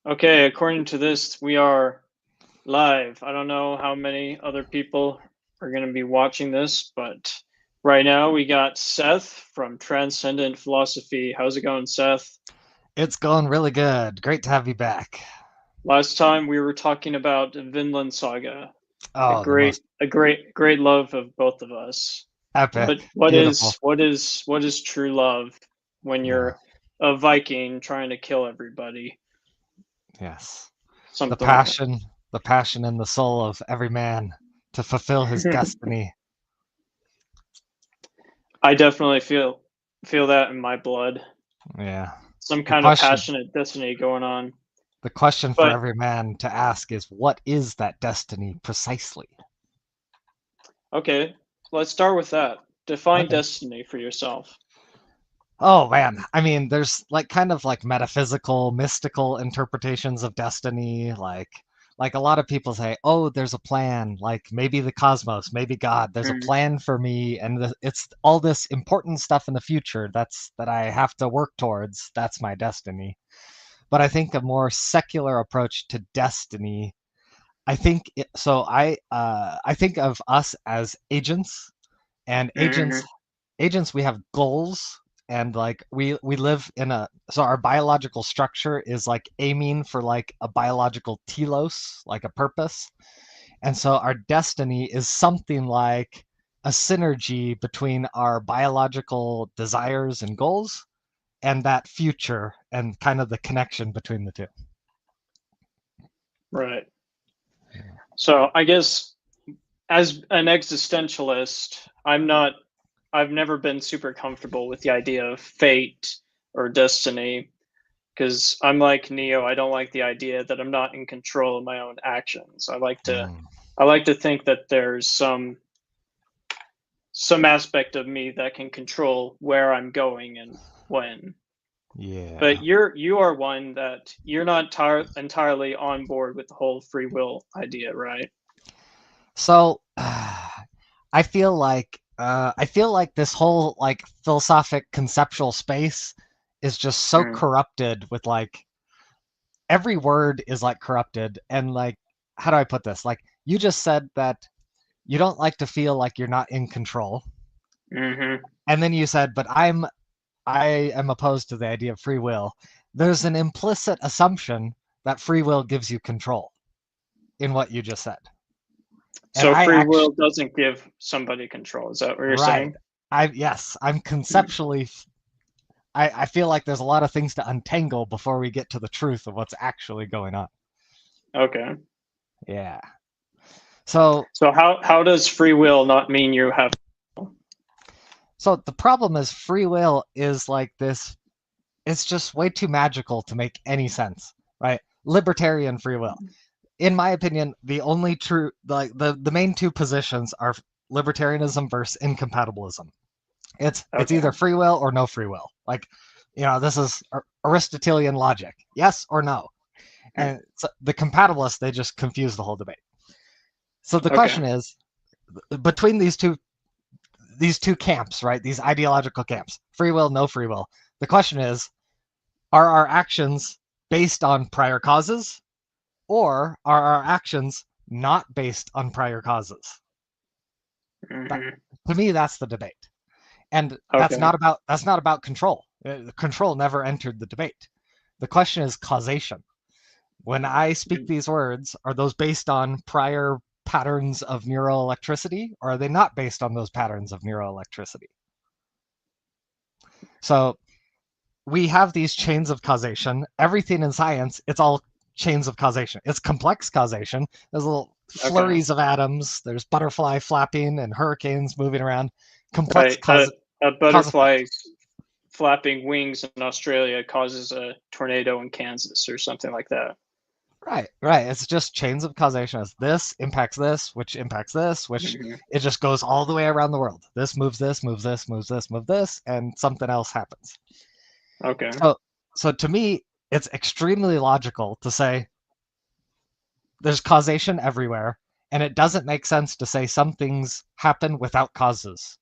Okay, according to this, we are live. I don't know how many other people are going to be watching this, but right now we got Seth from Transcendent Philosophy. How's it going, Seth? It's going really good. Great to have you back. Last time we were talking about Vinland Saga, a Oh, the great, most a great, great love of both of us. epic, What beautiful. is true love when Yeah, you're a Viking trying to kill everybody? yes. The Something like passion, the passion in the soul of every man to fulfill his that. destiny. I definitely feel that in my blood. Yeah. Some The kind of question, passionate destiny going on. the question for But every man to ask is, what is that destiny precisely? okay, let's start with that. Define Okay. destiny for yourself. Oh man, I mean, there's like kind of like metaphysical, mystical interpretations of destiny. Like a lot of people say, "Oh, there's a plan. Like maybe the cosmos, maybe God. There's a Mm, plan for me, and it's all this important stuff in the future that I have to work towards. That's my destiny." But I think a more secular approach to destiny. I think of us as agents, and mhm. agents we have goals, and like we live in a so our biological structure is like aiming for like a biological telos, like a purpose. And so our destiny is something like a synergy between our biological desires and goals and that future, and kind of the connection between the two. Right. So I guess as an existentialist, I've never been super comfortable with the idea of fate or destiny because I'm like Neo. I don't like the idea that I'm not in control of my own actions. Mm, I like to think that there's some aspect of me that can control where I'm going and when. But yeah. you are one that you're not entirely on board with the whole free will idea, right? So I feel like this whole like philosophic conceptual space is just so Mm, corrupted with like every word is like corrupted, and like how do I put this? Like you just said that you don't like to feel like you're not in control. hmm And then you said, but I am opposed to the idea of free will. There's an implicit assumption that free will gives you control in what you just said. And So I free actually will doesn't give somebody control. Is that what you're right. saying? I'm Mm, conceptually I feel like there's a lot of things to untangle before we get to the truth of what's actually going on. okay. Yeah. So So how does free will not mean you have? so the problem is free will is like this, it's just way too magical to make any sense, right? Libertarian free will. In my opinion, the only true like the main two positions are libertarianism versus incompatibilism. It's Okay. either free will or no free will. Like, this is Aristotelian logic. Yes or no. Mm, And so the compatibilists, they just confuse the whole debate. So the okay. question is, between these two camps, right? These ideological camps, free will, no free will. The question is, are our actions based on prior causes, or are our actions not based on prior causes? That, hmm to me, that's the debate. And Okay. that's not about control. Control never entered the debate. The question is causation. When I speak Mm. these words, are those based on prior patterns of neuroelectricity, or are they not based on those patterns of neuroelectricity? So we have these chains of causation. Everything in science, it's all chains of causation. It's complex causation. There's little Okay. flurries of atoms. There's butterfly flapping and hurricanes moving around. Complex Right. cause A cause effect. butterfly flapping wings in Australia causes a tornado in Kansas or something like that. Right, right. It's just chains of causation. As this impacts this, which impacts this, which hmm it just goes all the way around the world. This moves this, moves this, moves this, moves this, and something else happens. Okay. So, so to me, it's extremely logical to say there's causation everywhere, and it doesn't make sense to say some things happen without causes.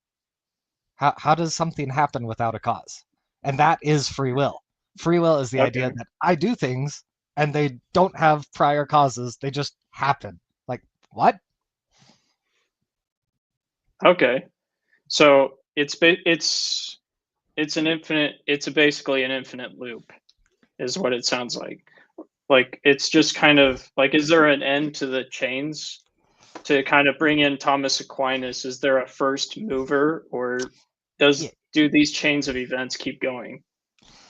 How does something happen without a cause? And that is free will. Free will is the idea Okay. that I do things and they don't have prior causes. They just happen. Like, what? Okay. So it's an infinite. It's basically an infinite loop, is what it sounds like. Like it's just kind of like, is there an end to the chains? To kind of bring in Thomas Aquinas, is there a first mover, or Yeah, do these chains of events keep going?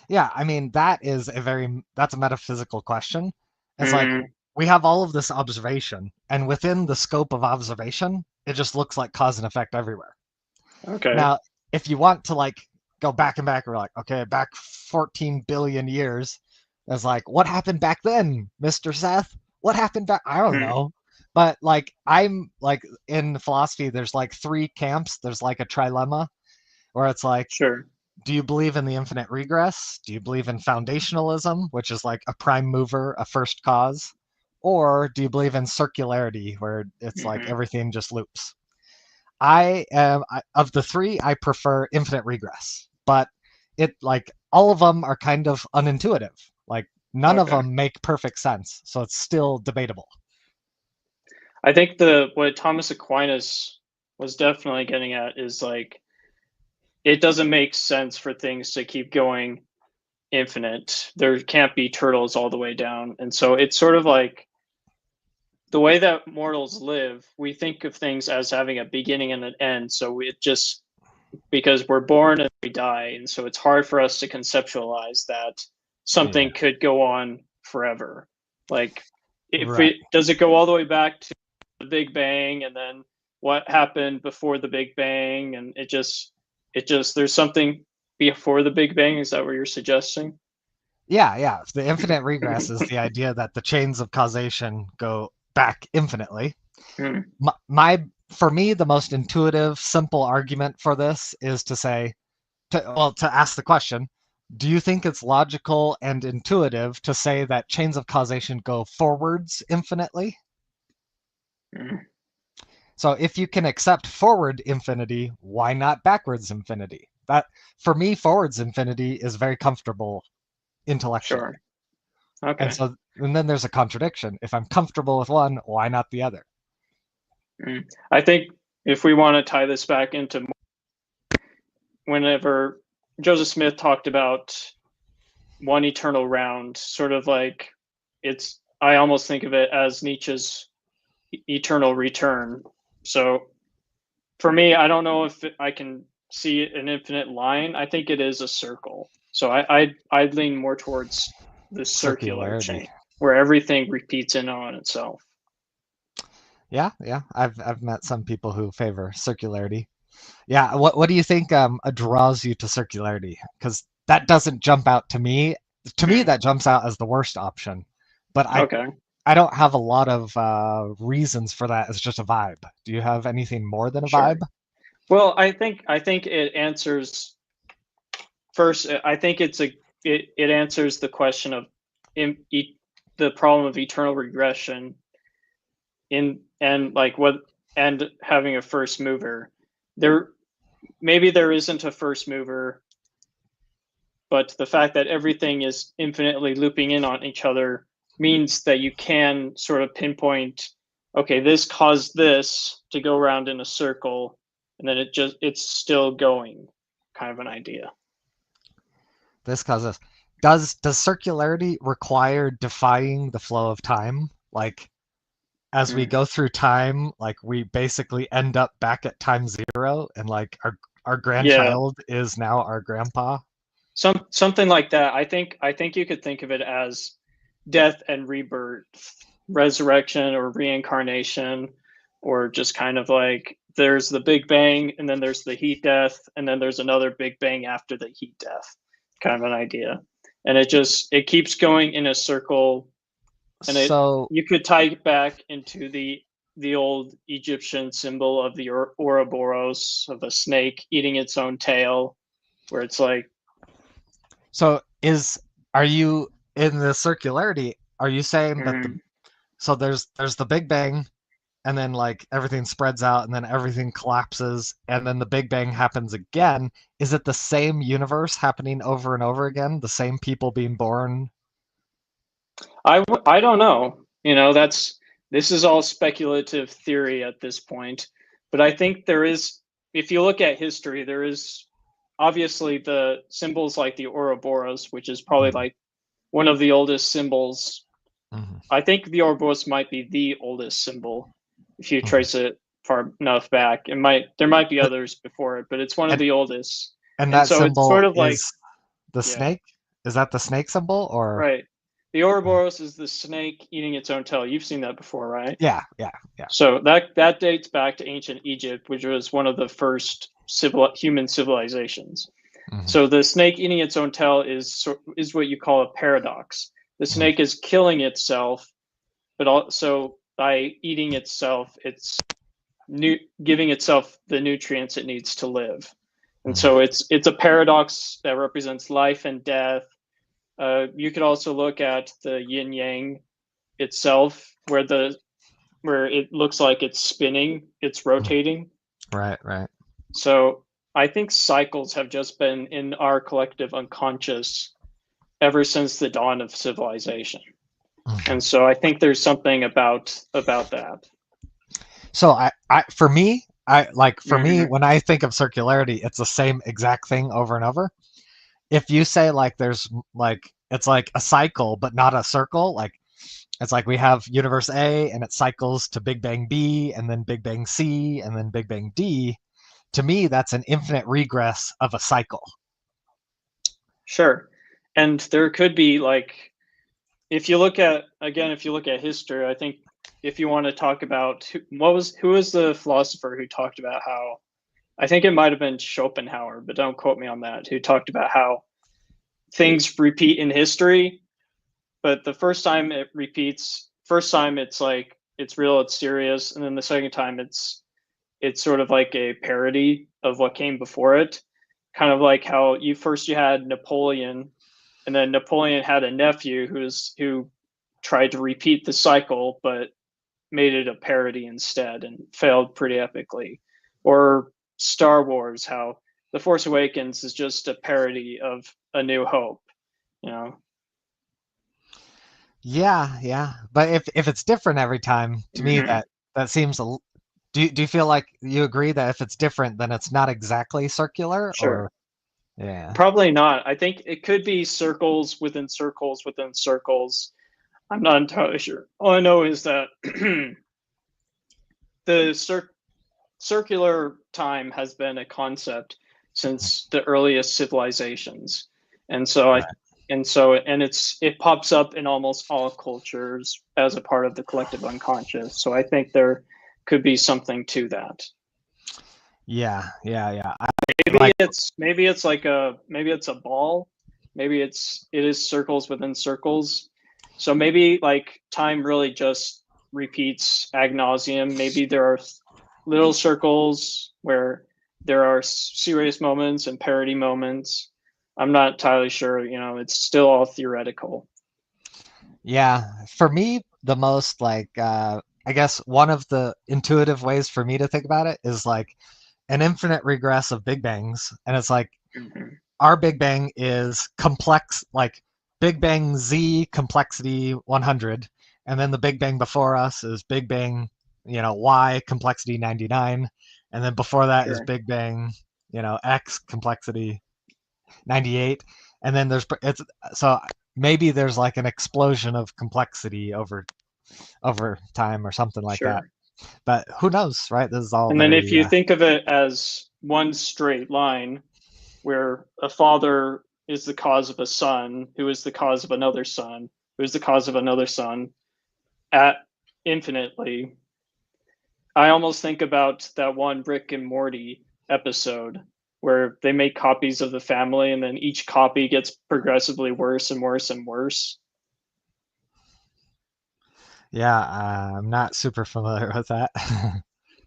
yeah. I mean, that's a metaphysical question. It's like Mhm. we have all of this observation, and within the scope of observation, it just looks like cause and effect everywhere. Okay. Now, if you want to like go back and back, we're like, okay, back 14 billion years. It's like, what happened back then, Mr. Seth? What happened back? I don't Hmm. know. But like, I'm like in philosophy, there's like three camps. There's like a trilemma where it's like, Sure. do you believe in the infinite regress? Do you believe in foundationalism, which is like a prime mover, a first cause? Or do you believe in circularity, where it's like Mhm. everything just loops? Of the three, I prefer infinite regress, but it like all of them are kind of unintuitive. Like none of Okay. them make perfect sense, so it's still debatable. I think what Thomas Aquinas was definitely getting at is like, it doesn't make sense for things to keep going infinite. There can't be turtles all the way down. And so it's sort of like the way that mortals live, we think of things as having a beginning and an end. So it just, because we're born and we die, and so it's hard for us to conceptualize that Yeah, something could go on forever. Like, if right. it does, it go all the way back to the Big Bang, and then what happened before the Big Bang, and it just there's something before the Big Bang. Is that what you're suggesting? Yeah, yeah. The infinite regress is the idea that the chains of causation go back infinitely. Hmm. For me, the most intuitive, simple argument for this is to say, to ask the question, do you think it's logical and intuitive to say that chains of causation go forwards infinitely? Hmm. So if you can accept forward infinity, why not backwards infinity? That for me, forwards infinity is very comfortable intellectually. Sure. Okay. And then there's a contradiction. If I'm comfortable with one, why not the other? Mm. I think if we want to tie this back into whenever Joseph Smith talked about one eternal round, sort of like, I almost think of it as Nietzsche's eternal return. So for me, I don't know if I can see an infinite line. I think it is a circle. So I'd lean more towards the circular Circularity. chain where everything repeats in on itself. Yeah, yeah. I've met some people who favor circularity. Yeah, what do you think draws you to circularity? Because that doesn't jump out to me. To me, Mm. that jumps out as the worst option. But Okay, I don't have a lot of reasons for that. It's just a vibe. Do you have anything more than a vibe? sure. Well, I think it answers first. I think it answers the question of the problem of eternal regression in, and like what, and having a first mover. There maybe there isn't a first mover, but the fact that everything is infinitely looping in on each other means that you can sort of pinpoint, okay, this caused this to go around in a circle, and then it's still going, kind of an idea. This causes. Does circularity require defying the flow of time? Like as we Mm. go through time, like we basically end up back at time zero, and like our Yeah, grandchild is now our grandpa. something like that. I think you could think of it as death and rebirth, resurrection or reincarnation, or just kind of like, there's the Big Bang, and then there's the heat death, and then there's another Big Bang after the heat death, kind of an idea. And it keeps going in a circle, and So you could tie it back into the old Egyptian symbol of the Ouroboros, of a snake eating its own tail, where it's like, so is are you in the circularity? Are you saying that mm, there's the Big Bang, and then like everything spreads out, and then everything collapses, and then the Big Bang happens again? Is it the same universe happening over and over again? The same people being born? I don't know. This is all speculative theory at this point, but I think there is, if you look at history, there is obviously the symbols like the Ouroboros, which is probably Mhm. like one of the oldest symbols. Mhm. I think the Ouroboros might be the oldest symbol if you Mhm. trace it far enough back. There might be others before it, but it's one of And the oldest. and And that so it's sort symbol of like, is the yeah, snake? Is that the snake symbol or? right. The Ouroboros is the snake eating its own tail. You've seen that before, right? Yeah, yeah, yeah. So that dates back to ancient Egypt, which was one of the first human civilizations. Mhm. So the snake eating its own tail is what you call a paradox. The Mhm. snake is killing itself, but also by eating itself, it's giving itself the nutrients it needs to live. And Mhm. so it's a paradox that represents life and death. You could also look at the yin yang itself, where it looks like it's spinning, it's Mhm. rotating. Right, right. So I think cycles have just been in our collective unconscious ever since the dawn of civilization. Mhm. And so I think there's something about that. So for me, for me, Hmm. when I think of circularity, it's the same exact thing over and over. If you say like there's like it's like a cycle but not a circle, like it's like we have universe A and it cycles to Big Bang B and then Big Bang C and then Big Bang D. To me, that's an infinite regress of a cycle. Sure. And there could be like, if you look at, again, if you look at history, I think if you want to talk about who was the philosopher who talked about how, I think it might have been Schopenhauer, but don't quote me on that, who talked about how things repeat in history, but the first time it repeats, first time it's like it's real, it's serious, and then the second time it's sort of like a parody of what came before it. Kind of like how you had Napoleon, and then Napoleon had a nephew who tried to repeat the cycle, but made it a parody instead and failed pretty epically. Or Star Wars, how The Force Awakens is just a parody of A New Hope, you know. Yeah, yeah. But if it's different every time, to me Hmm. that seems do you feel like you agree that if it's different then it's not exactly circular Sure. or yeah. Probably not. I think it could be circles within circles within circles. I'm not entirely sure. All I know is that the circular time has been a concept since the earliest civilizations, and so I Right. and it pops up in almost all cultures as a part of the collective unconscious. So I think there could be something to that. Yeah, yeah, yeah. I Maybe like it's a ball. Maybe it is circles within circles. So maybe like time really just repeats ad nauseum. Maybe there are little circles where there are serious moments and parody moments. I'm not entirely sure. It's still all theoretical. yeah, for me the most I guess one of the intuitive ways for me to think about it is like an infinite regress of big bangs and it's like Hmm. our Big Bang is complex, like Big Bang Z complexity 100, and then the Big Bang before us is Big Bang, Y complexity 99, and then before that is Sure. Big Bang, X complexity 98, and then so maybe there's like an explosion of complexity over time or something like that. Sure. But who knows, right? This is all And then if very you think of it as one straight line, where a father is the cause of a son, who is the cause of another son, who is the cause of another son, at infinitely. I almost think about that one Rick and Morty episode where they make copies of the family and then each copy gets progressively worse and worse and worse. yeah. I'm not super familiar with that.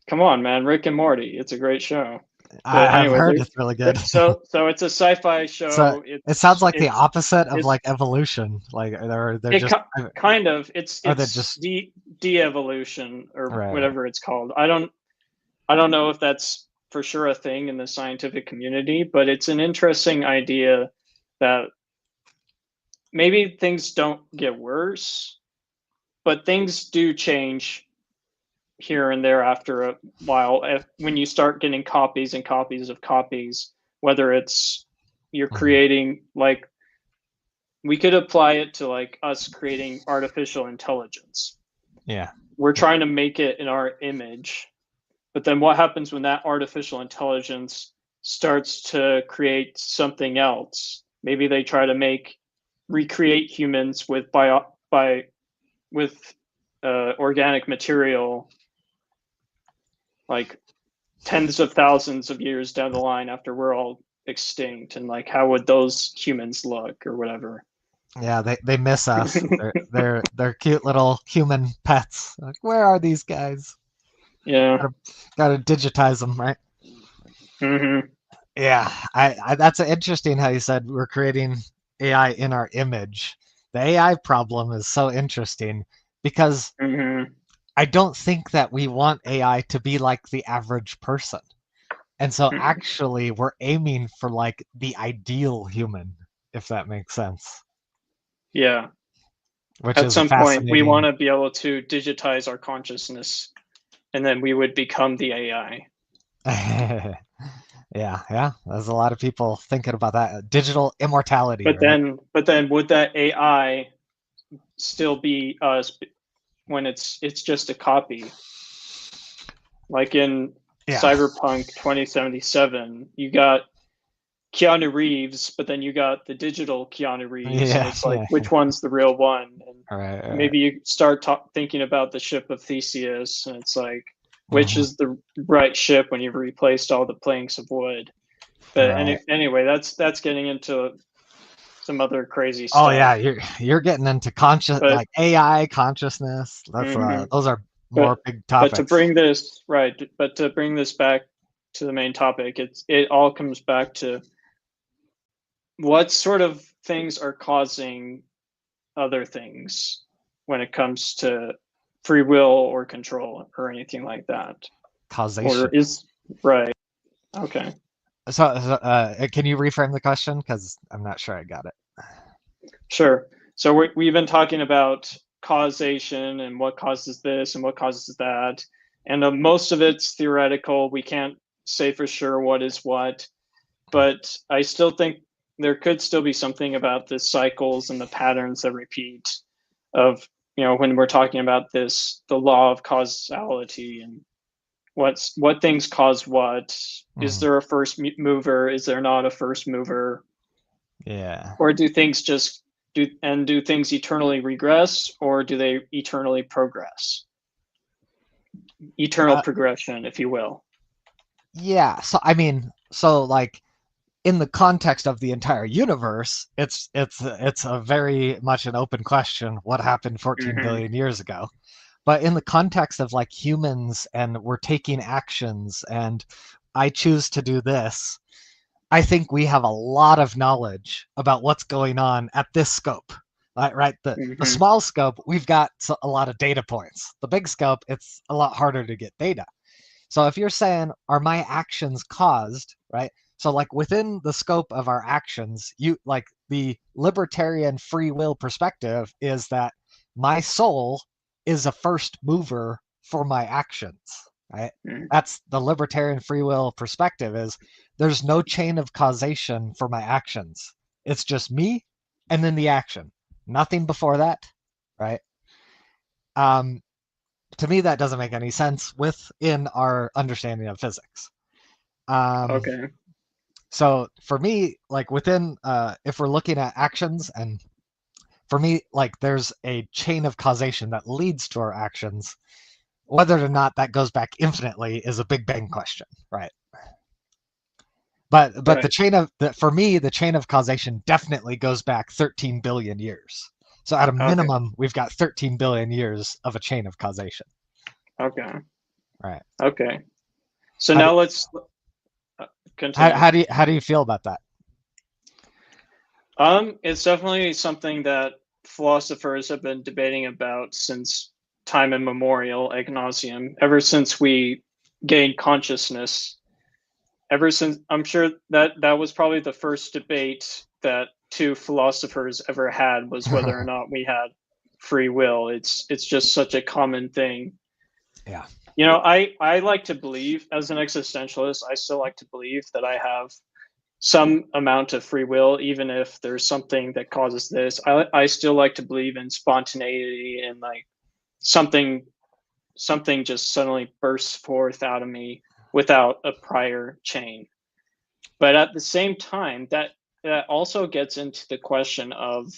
Come on, man, Rick and Morty, it's a great show. But I've anyway, heard it's really good. so it's a sci-fi So show. it sounds like the It's opposite of it's like evolution. Like they're it just kind of are they it's just de-evolution or right, right. whatever it's called. I don't know if that's for sure a thing in the scientific community, but it's an interesting idea that maybe things don't get worse, but things do change here and there after a while. When you start getting copies and copies of copies, whether it's you're creating, like, we could apply it to like us creating artificial intelligence. Yeah. We're trying to make it in our image, but then what happens when that artificial intelligence starts to create something else? Maybe they try to recreate humans with organic material, like tens of thousands of years down the line after we're all extinct, and like how would those humans look or whatever? Yeah, they miss us. They're cute little human pets. Like, where are these guys? Yeah. Gotta digitize them, right? Mm-hmm. Yeah, I that's interesting how you said we're creating AI in our image. The AI problem is so interesting because Mm-hmm. I don't think that we want AI to be like the average person. And so Mm-hmm. actually we're aiming for like the ideal human, if that makes sense, Yeah. which At is a some point, we want fascinating. to be able to digitize our consciousness, and then we would become the AI. Yeah, yeah. There's a lot of people thinking about that. Digital immortality, right? But then, would that AI still be us when it's just a copy? Like in Yeah. Cyberpunk 2077, you got Keanu Reeves, but then you got the digital Keanu Reeves, and Yeah, it's like, yeah. which one's the real one? And All right, all right. maybe you start thinking about the ship of Theseus, and it's like, which Mhm. is the right ship when you've replaced all the planks of wood? All But right. anyway, that's getting into some other crazy Oh stuff. yeah, you're getting into conscious But like AI consciousness. That's mhm. those are more but big but to topics. bring this right, but to bring this back to the main topic, it all comes back to what sort of things are causing other things when it comes to free will or control or anything like that. Or Causation. is right. Okay. Can you reframe the question? Because I'm not sure I got it. Sure. So we've been talking about causation and what causes this and what causes that. And most of it's theoretical. We can't say for sure what is what. But I still think there could still be something about the cycles and the patterns that repeat of, when we're talking about this, the law of causality and what things cause what. Is Mhm. there a first mover? Is there not a first mover? Yeah. Or do things just do things eternally regress, or do they eternally progress? Eternal Uh, progression, if you will. yeah. So I mean, like in the context of the entire universe, it's a very much an open question. What happened 14 Mm-hmm. billion years ago? But in the context of like humans and we're taking actions and I choose to do this, I think we have a lot of knowledge about what's going on at this scope. Right? The Mm-hmm. small scope, we've got a lot of data points. The big scope, it's a lot harder to get data. So if you're saying, are my actions caused, right? So like within the scope of our actions, you like the libertarian free will perspective is that my soul is a first mover for my actions, right? Mm-hmm. That's the libertarian free will perspective is there's no chain of causation for my actions. It's just me and then the action. Nothing before that, right? Um, to me that doesn't make any sense within our understanding of physics. um, Okay. so for me like within if we're looking at actions, and for me like there's a chain of causation that leads to our actions. Whether or not that goes back infinitely is a big bang question, right? But the Right. chain of for me the chain of causation definitely goes back 13 billion years. So at a Okay. minimum we've got 13 billion years of a chain of causation, Okay. right? Okay. So how do, now let's continue. how do you feel about that? It's definitely something that philosophers have been debating about since time immemorial, ad nauseum, ever since we gained consciousness. Ever since, I'm sure that was probably the first debate that two philosophers ever had was whether or not we had free will. It's just such a common thing. Yeah. You know, I like to believe, as an existentialist, I still like to believe that I have some amount of free will, even if there's something that causes this. I still like to believe in spontaneity and like something just suddenly bursts forth out of me without a prior chain. But at the same time, that also gets into the question of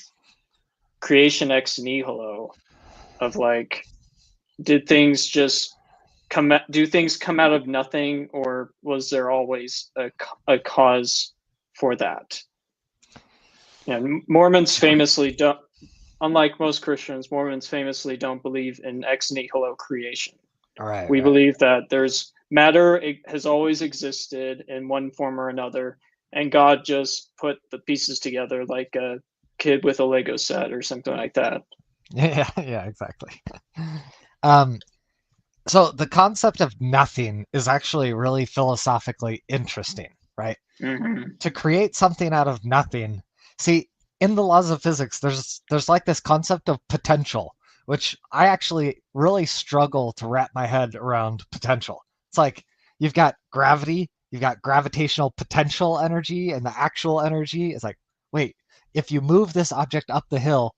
creation ex nihilo, of like, did things just do things come out of nothing, or was there always a cause for that? And Mormons famously don't, unlike most Christians, Mormons famously don't believe in ex nihilo creation. Right. We Right. believe that there's matter, it has always existed in one form or another, and God just put the pieces together like a kid with a Lego set or something like that. Yeah. Yeah. Exactly. Um. So the concept of nothing is actually really philosophically interesting, right? Mm-hmm. To create something out of nothing. See, in the laws of physics, there's like this concept of potential, which I actually really struggle to wrap my head around potential. It's like you've got gravity, you've got gravitational potential energy, and the actual energy is like, wait, if you move this object up the hill,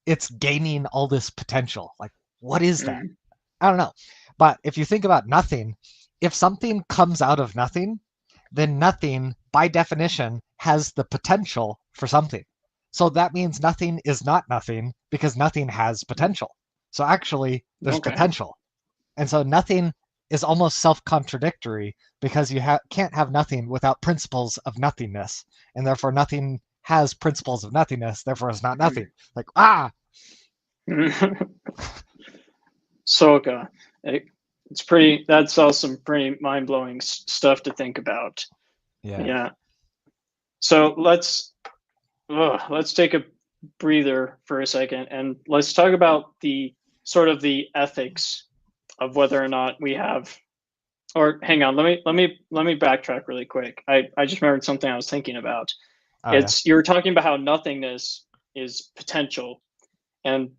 it's gaining all this potential. Like, what is that? Mm-hmm. I don't know. But if you think about nothing, if something comes out of nothing, then nothing, by definition, has the potential for something. So that means nothing is not nothing because nothing has potential. So actually, there's Okay. potential. And so nothing is almost self contradictory because you can't have nothing without principles of nothingness. And therefore, nothing has principles of nothingness. Therefore, it's not nothing. Like, Soka. It's pretty. That's all some pretty mind blowing stuff to think about. Yeah. Yeah. So let's take a breather for a second and let's talk about the sort of the ethics of whether or not we have. Or hang on, let me backtrack really quick. I just remembered something I was thinking about. Oh, yeah. It's, you were talking about how nothingness is potential, and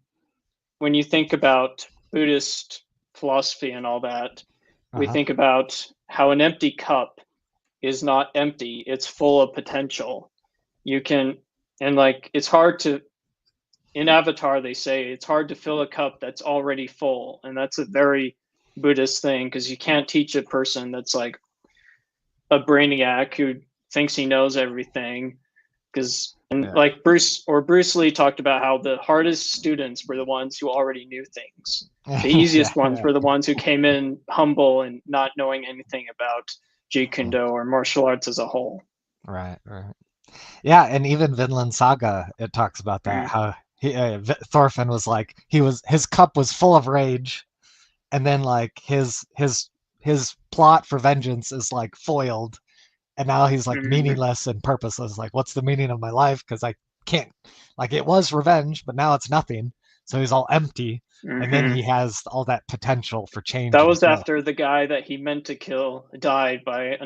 when you think about Buddhist philosophy and all that, we Uh-huh. think about how an empty cup is not empty, it's full of potential. You can, and like, it's hard to, in Avatar, they say it's hard to fill a cup that's already full. And that's a very Buddhist thing, because you can't teach a person that's like a brainiac who thinks he knows everything. Because, and Yeah. like Bruce Lee talked about how the hardest students were the ones who already knew things. The Yeah. easiest ones Yeah. were the ones who came in humble and not knowing anything about Jeet Kune Do or martial arts as a whole. Right. Right. Yeah, and even Vinland Saga, it talks about that. Mm, How Thorfinn was like his cup was full of rage, and then like his plot for vengeance is like foiled, and now he's like mm, meaningless and purposeless. Like, what's the meaning of my life? Because I can't, like, it was revenge, but now it's nothing. So he's all empty, and then he mm-hmm. has all that potential for change That and was growth. after the guy that he meant to kill died by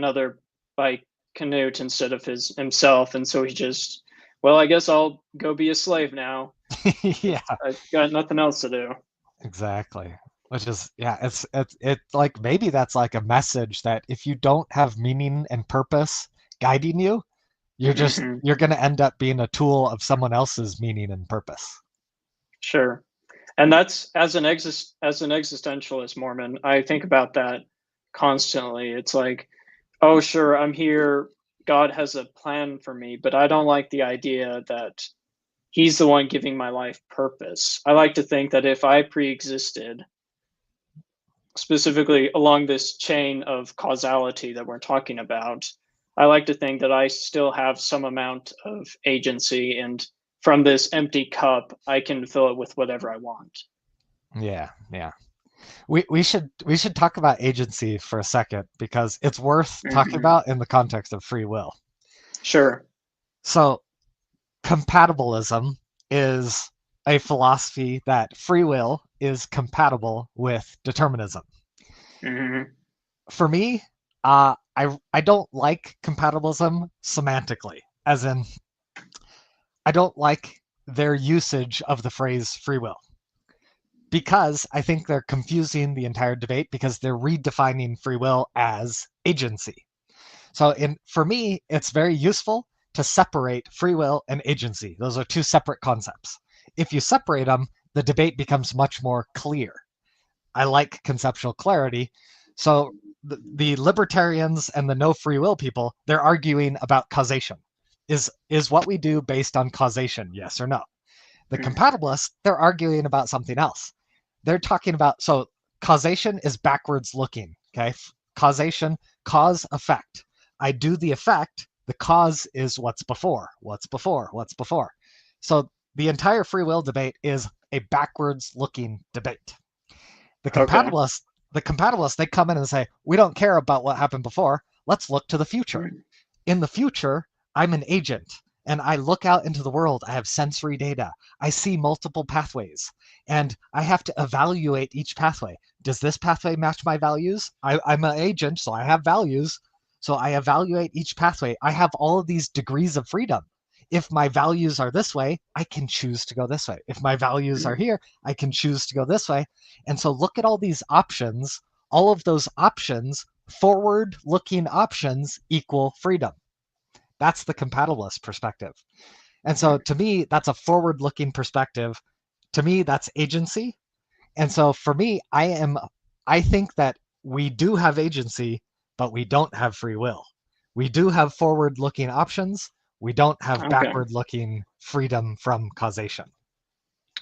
Canute instead of himself, and so he just, well, I guess I'll go be a slave now. Yeah, I've got nothing else to do. exactly. Which is, yeah, it's like maybe that's like a message that if you don't have meaning and purpose guiding you, Mm-hmm. you're gonna end up being a tool of someone else's meaning and purpose. Sure. And that's, as an existentialist Mormon, I think about that constantly. It's like, oh sure, I'm here, God has a plan for me, but I don't like the idea that he's the one giving my life purpose. I like to think that if I pre-existed, specifically along this chain of causality that we're talking about, I like to think that I still have some amount of agency, and from this empty cup, I can fill it with whatever I want. Yeah, yeah. We should talk about agency for a second because it's worth talking Mm-hmm. about in the context of free will. Sure. So compatibilism is a philosophy that free will is compatible with determinism. Mm-hmm. For me, I don't like compatibilism semantically, as in I don't like their usage of the phrase free will, because I think they're confusing the entire debate, because they're redefining free will as agency. So for me, it's very useful to separate free will and agency. Those are two separate concepts. If you separate them, the debate becomes much more clear. I like conceptual clarity. So the libertarians and the no free will people, they're arguing about causation. Is what we do based on causation, yes or no? The compatibilists, they're arguing about something else. They're talking about, so causation is backwards looking, okay? Causation, cause, effect. I do the effect, the cause is what's before, what's before, what's before. So the entire free will debate is a backwards looking debate. The Okay. compatibilists, they come in and say, we don't care about what happened before. Let's look to the future. In the future, I'm an agent and I look out into the world. I have sensory data. I see multiple pathways and I have to evaluate each pathway. Does this pathway match my values? I'm an agent, so I have values. So I evaluate each pathway. I have all of these degrees of freedom. If my values are this way, I can choose to go this way. If my values are here, I can choose to go this way. And so look at all these options. All of those options, forward looking options, equal freedom. That's the compatibilist perspective. And so to me, that's a forward looking perspective. To me, that's agency. And so for me, I think that we do have agency, but we don't have free will. We do have forward looking options. We don't have Okay. backward looking freedom from causation.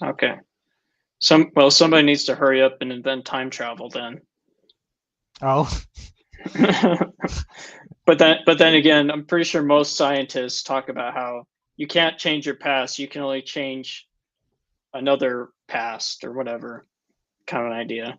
Okay. Somebody needs to hurry up and invent time travel then. Oh, But then again, I'm pretty sure most scientists talk about how you can't change your past, you can only change another past or whatever kind of an idea.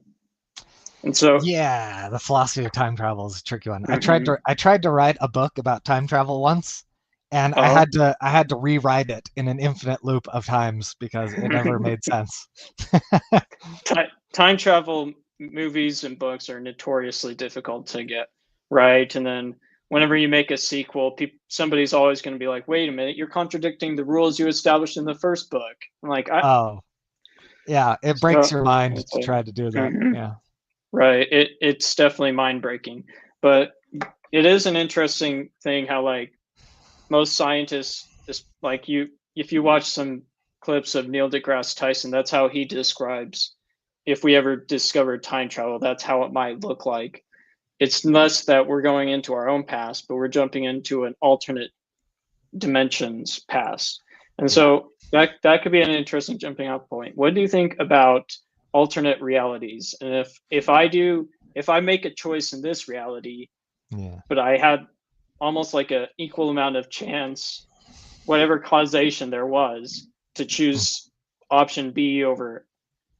And so yeah, the philosophy of time travel is a tricky one. I tried to write a book about time travel once, and I uh, had to rewrite it in an infinite loop of times because it never made sense. time travel movies and books are notoriously difficult to get right, and then whenever you make a sequel, somebody's always going to be like, "Wait a minute, you're contradicting the rules you established in the first book." I'm like, Oh, yeah, it breaks so your mind it's to like, try to do that. Yeah. right. It's definitely mind breaking, but it is an interesting thing how like most scientists, just like you, if you watch some clips of Neil deGrasse Tyson, that's how he describes if we ever discovered time travel, that's how it might look like. It's less that we're going into our own past, but we're jumping into an alternate dimensions past. And Yeah. so that could be an interesting jumping off point. What do you think about alternate realities? And if I make a choice in this reality, Yeah. but I had almost like a equal amount of chance, whatever causation there was, to choose option B over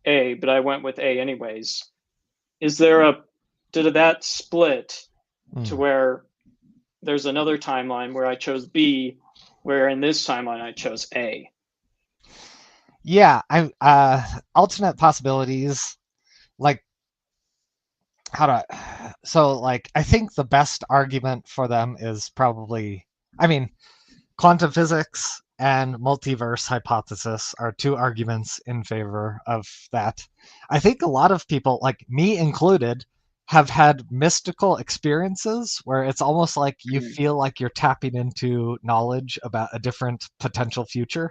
A, but I went with A anyways. Is there a did that split to Mm. where there's another timeline where I chose B, where in this timeline I chose A? Yeah, I alternate possibilities, like how to so like I think the best argument for them is probably, I mean, quantum physics and multiverse hypothesis are two arguments in favor of that. I think a lot of people, like me included, have had mystical experiences where it's almost like you feel like you're tapping into knowledge about a different potential future.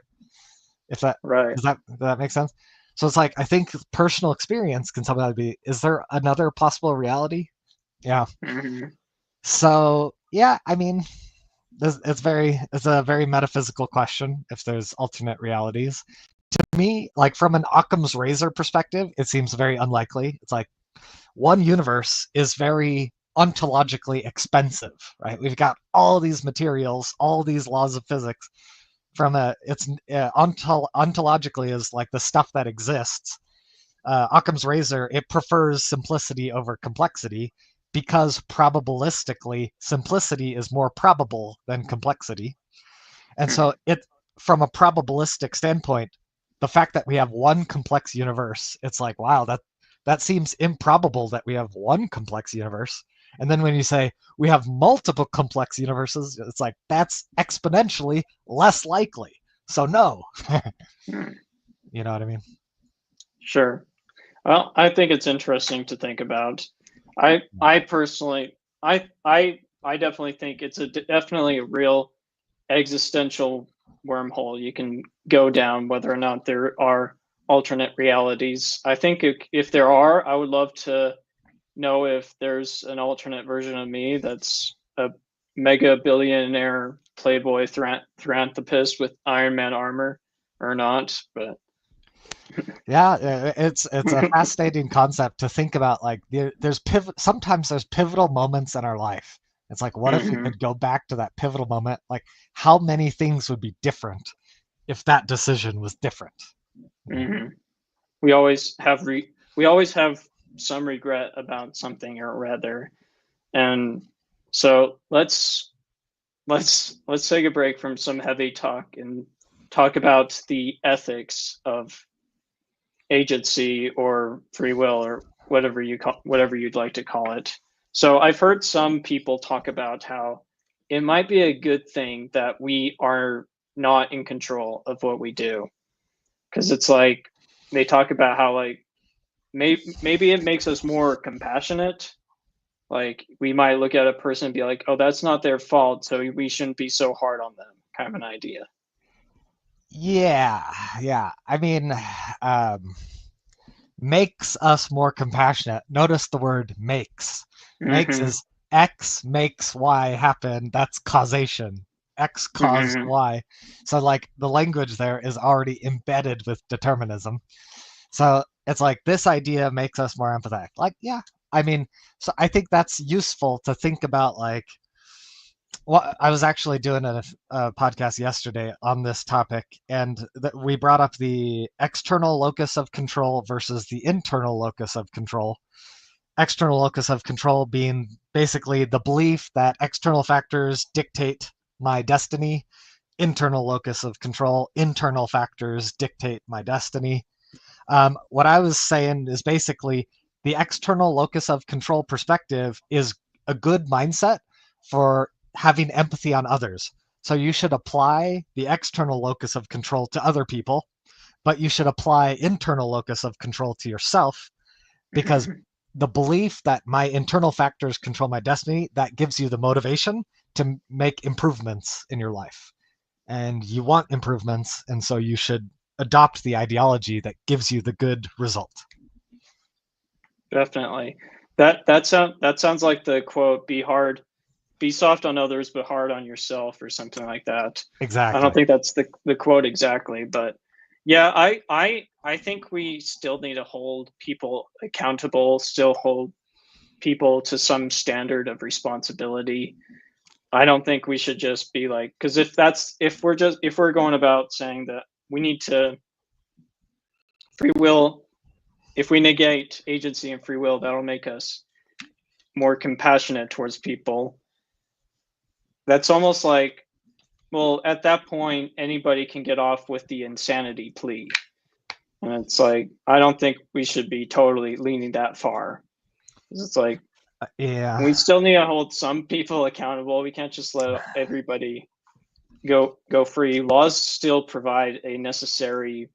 If that Right. does that make sense? So it's like I think personal experience can sometimes be, is there another possible reality? Yeah. Mm-hmm. So yeah, I mean, it's a very metaphysical question if there's alternate realities. To me, like from an Occam's razor perspective, it seems very unlikely. It's like one universe is very ontologically expensive, right? We've got all these materials, all these laws of physics. From a, it's ontologically is like the stuff that exists. Occam's razor, it prefers simplicity over complexity because probabilistically simplicity is more probable than complexity. And so it, from a probabilistic standpoint, the fact that we have one complex universe, it's like, wow, that seems improbable that we have one complex universe. And then when you say we have multiple complex universes, it's like that's exponentially less likely. So no. Hmm. You know what I mean? Sure. Well, I think it's interesting to think about. I personally, I definitely think it's definitely a real existential wormhole you can go down, whether or not there are alternate realities. I think if there are, I would love to know if there's an alternate version of me that's a mega billionaire playboy philanthropist with Iron Man armor or not. But Yeah, it's a fascinating concept to think about. Like sometimes there's pivotal moments in our life. It's like, what if we Mhm, could go back to that pivotal moment? Like, how many things would be different if that decision was different? You know? mhm. We always have some regret about something or rather, and so let's take a break from some heavy talk and talk about the ethics of agency or free will or whatever you'd like to call it. So I've heard some people talk about how it might be a good thing that we are not in control of what we do, because it's like they talk about how like maybe it makes us more compassionate. Like we might look at a person and be like, oh, that's not their fault, so we shouldn't be so hard on them, kind of an idea. Yeah, yeah. I mean, um, makes us more compassionate. Notice the word makes. Makes Hmm. is X makes Y happen. That's causation. X caused Hmm. Y. So like the language there is already embedded with determinism. So it's like this idea makes us more empathetic. Like, yeah, I mean, so I think that's useful to think about. Like, well, I was actually doing a podcast yesterday on this topic, and we brought up the external locus of control versus the internal locus of control. External locus of control being basically the belief that external factors dictate my destiny. Internal locus of control, internal factors dictate my destiny. What I was saying is basically the external locus of control perspective is a good mindset for having empathy on others. So you should apply the external locus of control to other people, but you should apply internal locus of control to yourself, because the belief that my internal factors control my destiny, that gives you the motivation to make improvements in your life. And you want improvements, and so you should adopt the ideology that gives you the good result. Definitely. That sounds like the quote, be soft on others but hard on yourself or something like that. I don't Exactly. think that's the quote exactly, but yeah, I think we still need to hold people accountable, still hold people to some standard of responsibility. I don't think we should just be like, because if we're going about saying that we need to free will, if we negate agency and free will, that'll make us more compassionate towards people. That's almost like, well, at that point, anybody can get off with the insanity plea. And it's like, I don't think we should be totally leaning that far. 'Cause it's like, Yeah. we still need to hold some people accountable. We can't just let everybody go free. Laws still provide a necessary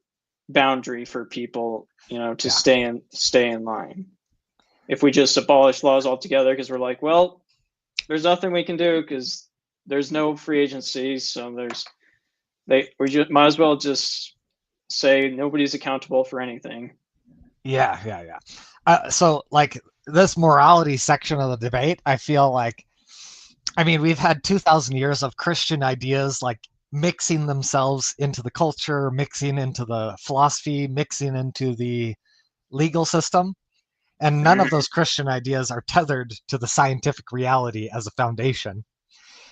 boundary for people, to Yeah. stay in line. If we just abolish laws altogether because we're like, well, there's nothing we can do because there's no free agency, so we just might as well just say nobody's accountable for anything. Yeah. Yeah. Yeah. So, like, this morality section of the debate, I feel like, I mean, we've had 2,000 years of Christian ideas, like, mixing themselves into the culture, mixing into the philosophy, mixing into the legal system. And none of Mhm. those Christian ideas are tethered to the scientific reality as a foundation.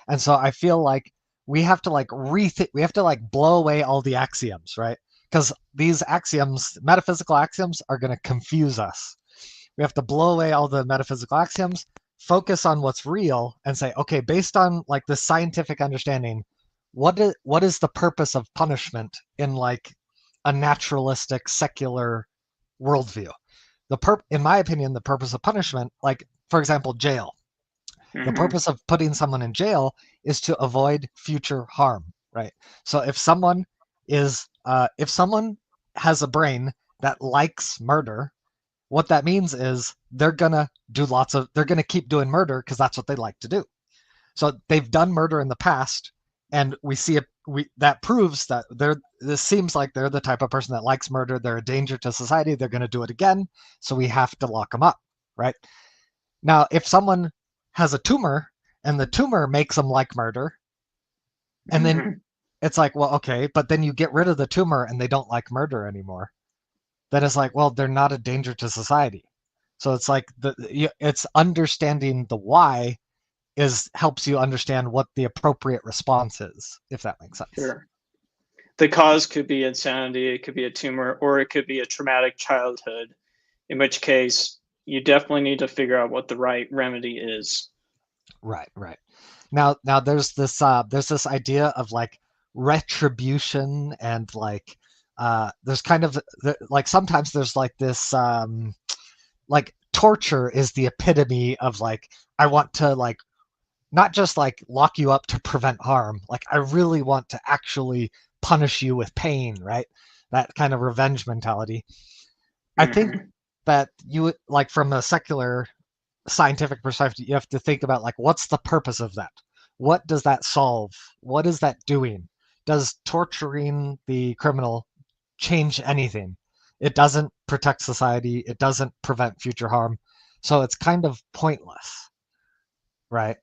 And so I feel like we have to like rethink, we have to like blow away all the axioms, right? Because these axioms, metaphysical axioms, are going to confuse us. We have to blow away all the metaphysical axioms, focus on what's real, and say, okay, based on like the scientific understanding, what is the purpose of punishment in like a naturalistic secular worldview? In my opinion, the purpose of punishment, like for example, jail, the Mhm. purpose of putting someone in jail is to avoid future harm, right? So if someone is if someone has a brain that likes murder, what that means is they're gonna keep doing murder because that's what they like to do. So they've done murder in the past, and that proves that this seems like they're the type of person that likes murder. They're a danger to society. They're going to do it again, so we have to lock them up, right? Now, if someone has a tumor and the tumor makes them like murder, and then it's like, well, okay, but then you get rid of the tumor and they don't like murder anymore. Then it's like, well, they're not a danger to society. So it's like it's understanding the why helps you understand what the appropriate response is, if that makes sense. Sure. The cause could be insanity, it could be a tumor, or it could be a traumatic childhood, in which case you definitely need to figure out what the right remedy is. Right. Now there's this idea of like retribution, and like there's kind of like sometimes there's like this like torture is the epitome of like, I want to like not just like lock you up to prevent harm, like I really want to actually punish you with pain, right? That kind of revenge mentality. I think that you like from a secular scientific perspective, you have to think about like, what's the purpose of that? What does that solve? What is that doing? Does torturing the criminal change anything? It doesn't protect society. It doesn't prevent future harm. So it's kind of pointless, right?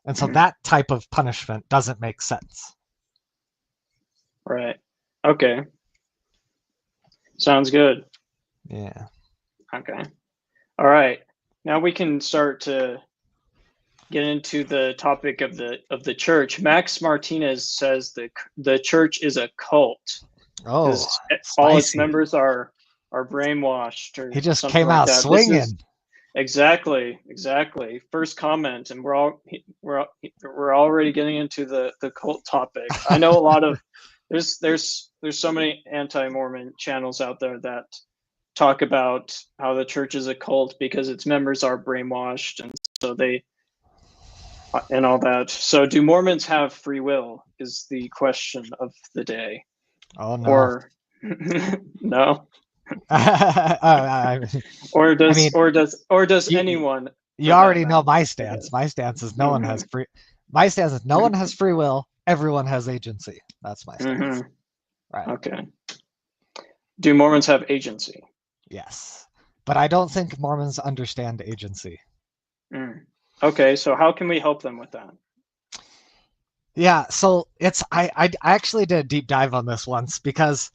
And so that type of punishment doesn't make sense. Right. Okay. Sounds good. Yeah. Okay. All right. Now we can start to get into the topic of the church. Max Martinez says the church is a cult Oh, because all its spicy. members are brainwashed or He just something came like out that. swinging. Exactly. First comment, and we're already getting into the cult topic. I know a lot of there's so many anti-Mormon channels out there that talk about how the church is a cult because its members are brainwashed, and so they and all that. So, do Mormons have free will? Is the question of the day. Oh no. Or no. I Does you, anyone? you already know my stance. My stance is no one has free. My stance is no one has free will. Everyone has agency. That's my stance. Right. Okay. Do Mormons have agency? Yes, but I don't think Mormons understand agency. Okay, so how can we help them with that? Yeah, so I actually did a deep dive on this once, because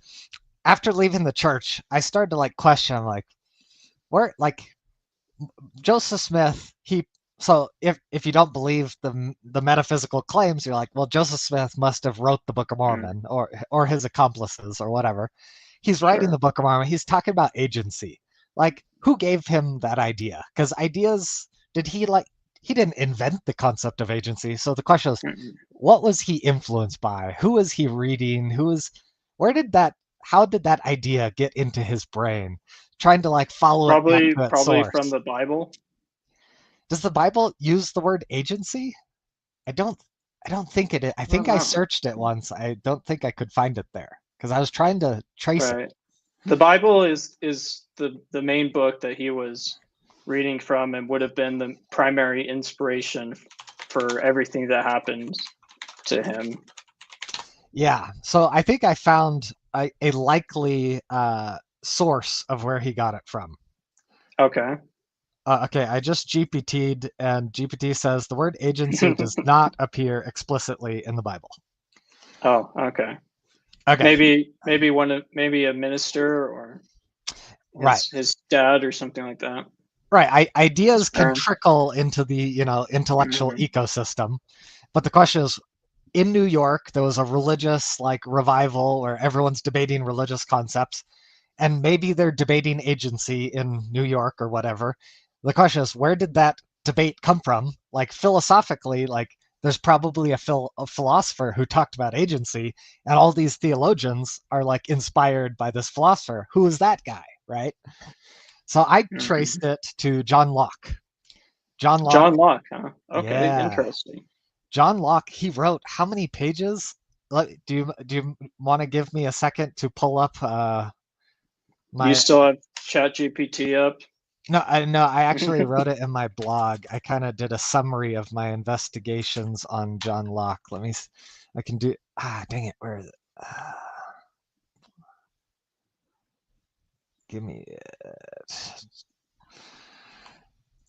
after leaving the church, I started to like question, like, where, like, Joseph Smith, so if you don't believe the metaphysical claims, you're like, well, Joseph Smith must have wrote the Book of Mormon, or his accomplices or whatever. He's writing the Book of Mormon. He's talking about agency. Like, who gave him that idea? Because ideas, he didn't invent the concept of agency. So the question is, what was he influenced by? Who was he reading? How did that idea get into his brain? Trying to like follow it back to its Probably source. from the Bible. Does the Bible use the word agency? I don't think it. I think I searched it once. I don't think I could find it there because I was trying to trace it. The Bible is the main book that he was reading from, and would have been the primary inspiration for everything that happened to him. Yeah, so I think I found a likely source of where he got it from. Okay. Okay, I just GPT'd, and GPT says the word agency does not appear explicitly in the Bible. Oh, okay. Okay. Maybe a minister or his dad or something like that. Right. Ideas can trickle into the intellectual ecosystem, but the question is, in New York, there was a religious like revival where everyone's debating religious concepts, and maybe they're debating agency in New York or whatever. The question is, where did that debate come from? Like philosophically, like there's probably a philosopher who talked about agency, and all these theologians are like inspired by this philosopher. Who is that guy, right? So I traced it to John Locke. John Locke, huh? Okay, yeah. interesting. John Locke, he wrote how many pages? Do you want to give me a second to pull up You my? still have ChatGPT up? No, I actually wrote it in my blog. I kind of did a summary of my investigations on John Locke. I can do. Dang it! Where is it? Give me it.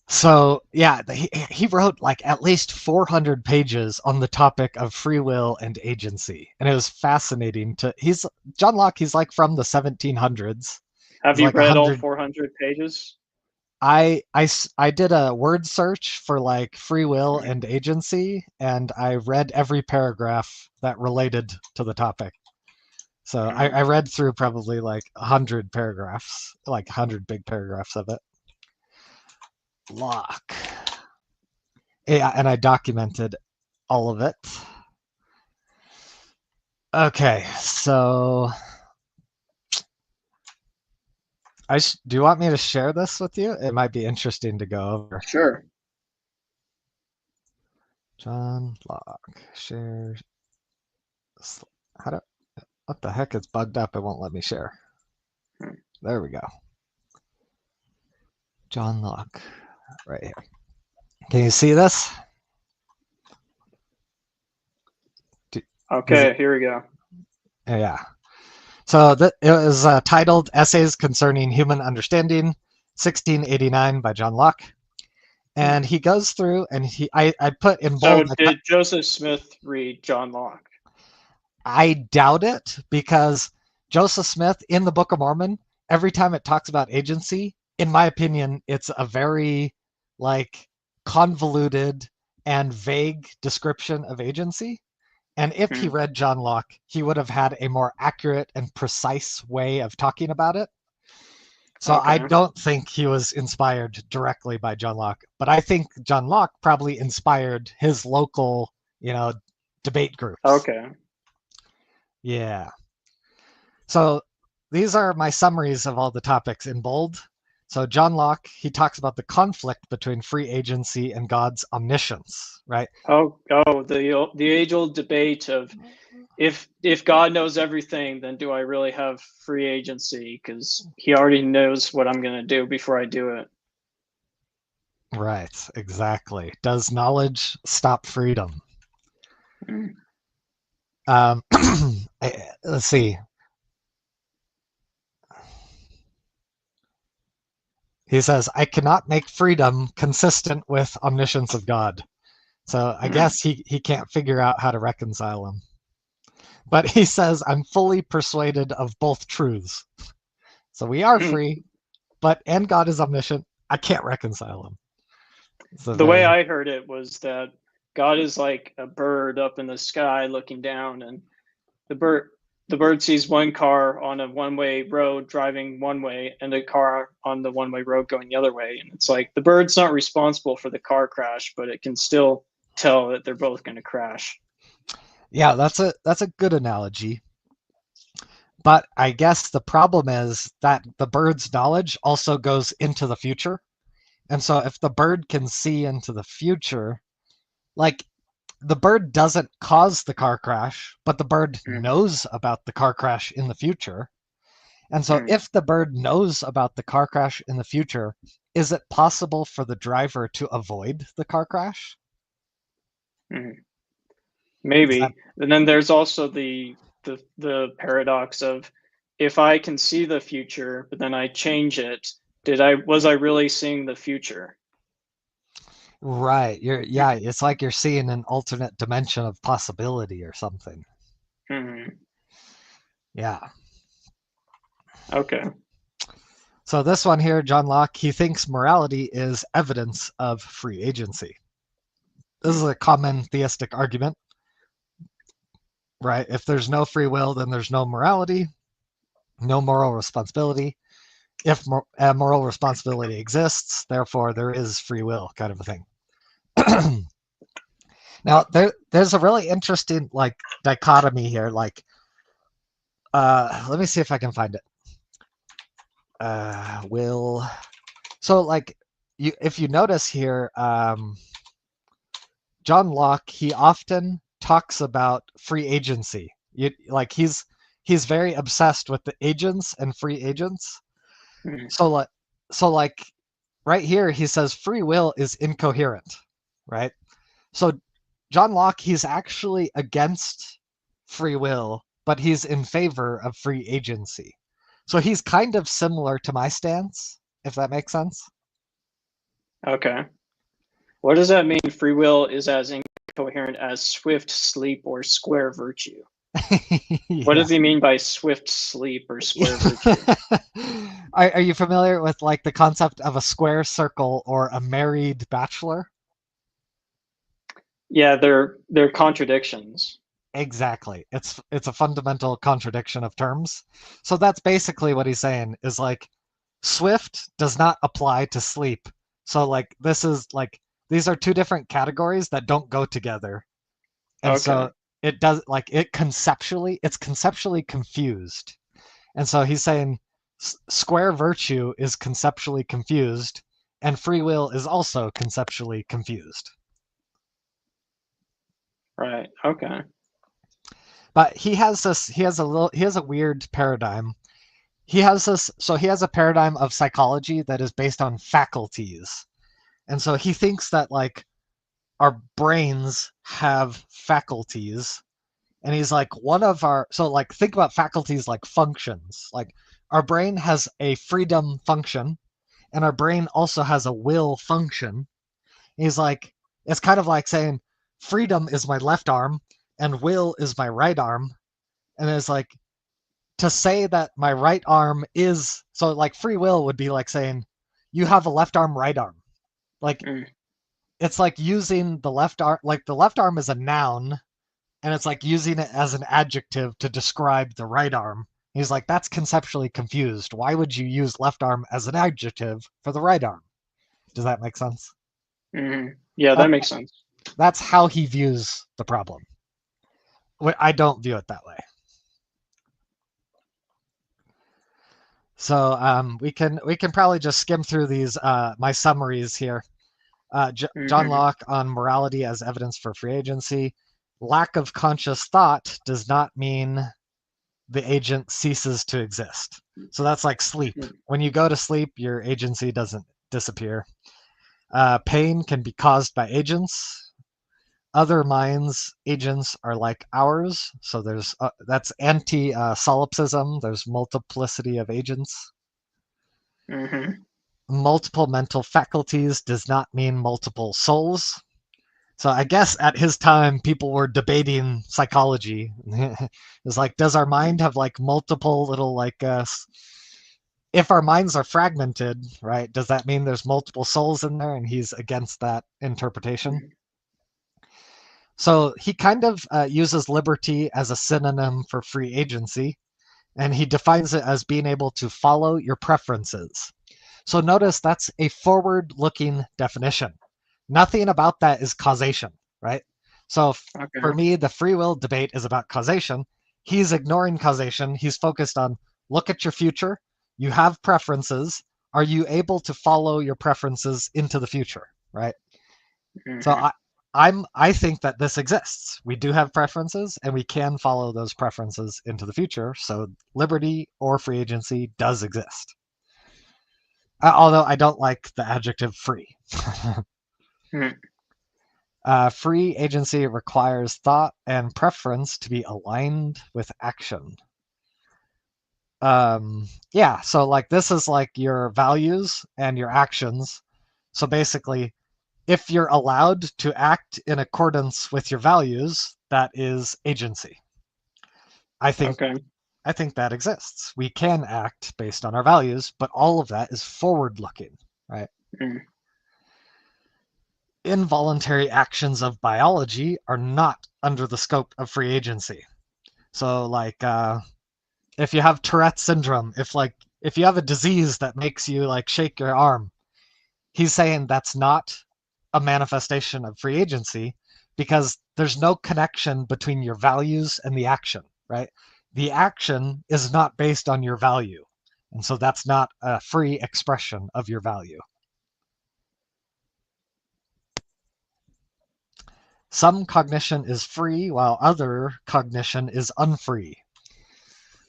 So yeah, he wrote like at least 400 pages on the topic of free will and agency, and it was fascinating. He's John Locke. He's like from the 1700s. Have He's you like read all 100. 400 pages? I did a word search for like free will Hmm. and agency, and I read every paragraph that related to the topic. So I read through probably like 100 paragraphs, like 100 big paragraphs of it. Locke. Yeah, and I documented all of it. Okay, so do you want me to share this with you? It might be interesting to go over. Sure. John Locke share. How do? What the heck? It's bugged up. It won't let me share. Hmm. There we go. John Locke, right here. Can you see this? Okay, here we go. Yeah. So it was titled "Essays Concerning Human Understanding," 1689 by John Locke, and he goes through and I put in So bold. did Joseph Smith read John Locke? I doubt it because Joseph Smith in the Book of Mormon, every time it talks about agency, in my opinion, it's a very like convoluted and vague description of agency. And if he Hmm. read John Locke, he would have had a more accurate and precise way of talking about it. So I Okay. don't think he was inspired directly by John Locke, but I think John Locke probably inspired his local, debate groups. Okay. Yeah. So these are my summaries of all the topics in bold. So John Locke, he talks about the conflict between free agency and God's omniscience, right? The age-old debate of if God knows everything, then do I really have free agency? Because He already knows what I'm going to do before I do it. Right, exactly. Does knowledge stop freedom? Hmm. Um, let's see. He says, I cannot make freedom consistent with omniscience of God. So I Hmm. guess he can't figure out how to reconcile them. But he says, I'm fully persuaded of both truths. So we are Hmm. free, and God is omniscient. I can't reconcile them. So The way very I heard it was that God is like a bird up in the sky looking down, and the bird the bird sees one car on a one-way road driving one way and a car on the one-way road going the other way, and it's like the bird's not responsible for the car crash, but it can still tell that th're both going to crash. yeah, that's a good analogy. But I guess the problem is that the bird's knowledge also goes into the future. And so if the bird can see into the future, like the bird doesn't cause the car crash, but the bird Mm, knows about the car crash in the future. And so mm, if the bird knows about the car crash in the future, is it possible for the driver to avoid the car crash? mm. Is that Maybe. And then there's also the paradox of if I can see the future, but then I change it, did I was I really seeing the future? right? Yeah, it's like you're seeing an alternate dimension of possibility or something. Hmm. Yeah. Okay. So this one here, John Locke, he thinks morality is evidence of free agency. This is Mm, a common theistic argument, right? If there's no free will, then there's no morality, no moral responsibility. If moral responsibility exists, therefore there is free will, kind of a thing. Now there's a really interesting like dichotomy here. Like, let me see if I can find it. Will so like if you notice here, John Locke he often talks about free agency. Like he's very obsessed with the agents and free agents. Mhm. So like right here he says free will is incoherent, right? So John Locke, he's actually against free will, but he's in favor of free agency. So he's kind of similar to my stance, if that makes sense. Okay. What does that mean? Free will is as incoherent as swift sleep or square virtue. What Yeah. does he mean by swift sleep or square virtue? Are you familiar with like the concept of a square circle or a married bachelor? Yeah, they're contradictions. Exactly. It's a fundamental contradiction of terms. So that's basically what he's saying is like Swift does not apply to sleep. So like this is like these are two different categories that don't go together. And Okay. so it does like it's conceptually confused. And so he's saying square virtue is conceptually confused and free will is also conceptually confused. Right. Okay. But he has a weird paradigm. He has a paradigm of psychology that is based on faculties. And so he thinks that like our brains have faculties, and he's like one of our so like think about faculties like functions. Like our brain has a freedom function and our brain also has a will function. He's like it's kind of like saying freedom is my left arm and will is my right arm. And it's like to say that my right arm is so like free will would be like saying you have a left arm, right arm. Like Mm. it's like using the left arm, like the left arm is a noun, and it's like using it as an adjective to describe the right arm. He's like, that's conceptually confused. Why would you use left arm as an adjective for the right arm? Does that make sense? Hmm. Yeah, That, that makes sense. that's how he views the problem. I don't view it that way. So we can probably just skim through these my summaries here. John Hmm. Locke on morality as evidence for free agency. Lack of conscious thought does not mean the agent ceases to exist. So that's like sleep. When you go to sleep, your agency doesn't disappear. Pain can be caused by agents. Other minds' agents are like ours. So there's that's anti solipsism. There's multiplicity of agents. Hmm. Multiple mental faculties does not mean multiple souls. So I guess at his time, people were debating psychology. It's like, does our mind have like multiple little like if our minds are fragmented, right? Does that mean there's multiple souls in there? And he's against that interpretation. So he kind of uses liberty as a synonym for free agency, and he defines it as being able to follow your preferences. So notice that's a forward-looking definition. Nothing about that is causation, right? So for Okay. me, the free will debate is about causation. He's ignoring causation. He's focused on look at your future. You have preferences. Are you able to follow your preferences into the future, right? So Hmm. I think that this exists. We do have preferences and we can follow those preferences into the future. So liberty or free agency does exist. Although I don't like the adjective free. Hmm. Free agency requires thought and preference to be aligned with action. Yeah, so like this is like your values and your actions. So basically, if you're allowed to act in accordance with your values, that is agency. I think Okay. I think that exists. We can act based on our values, but all of that is forward looking, right? Mm. Involuntary actions of biology are not under the scope of free agency. So like if you have Tourette syndrome, if you have a disease that makes you like shake your arm, he's saying that's not a manifestation of free agency because there's no connection between your values and the action, right? The action is not based on your value. And so that's not a free expression of your value. Some cognition is free while other cognition is unfree.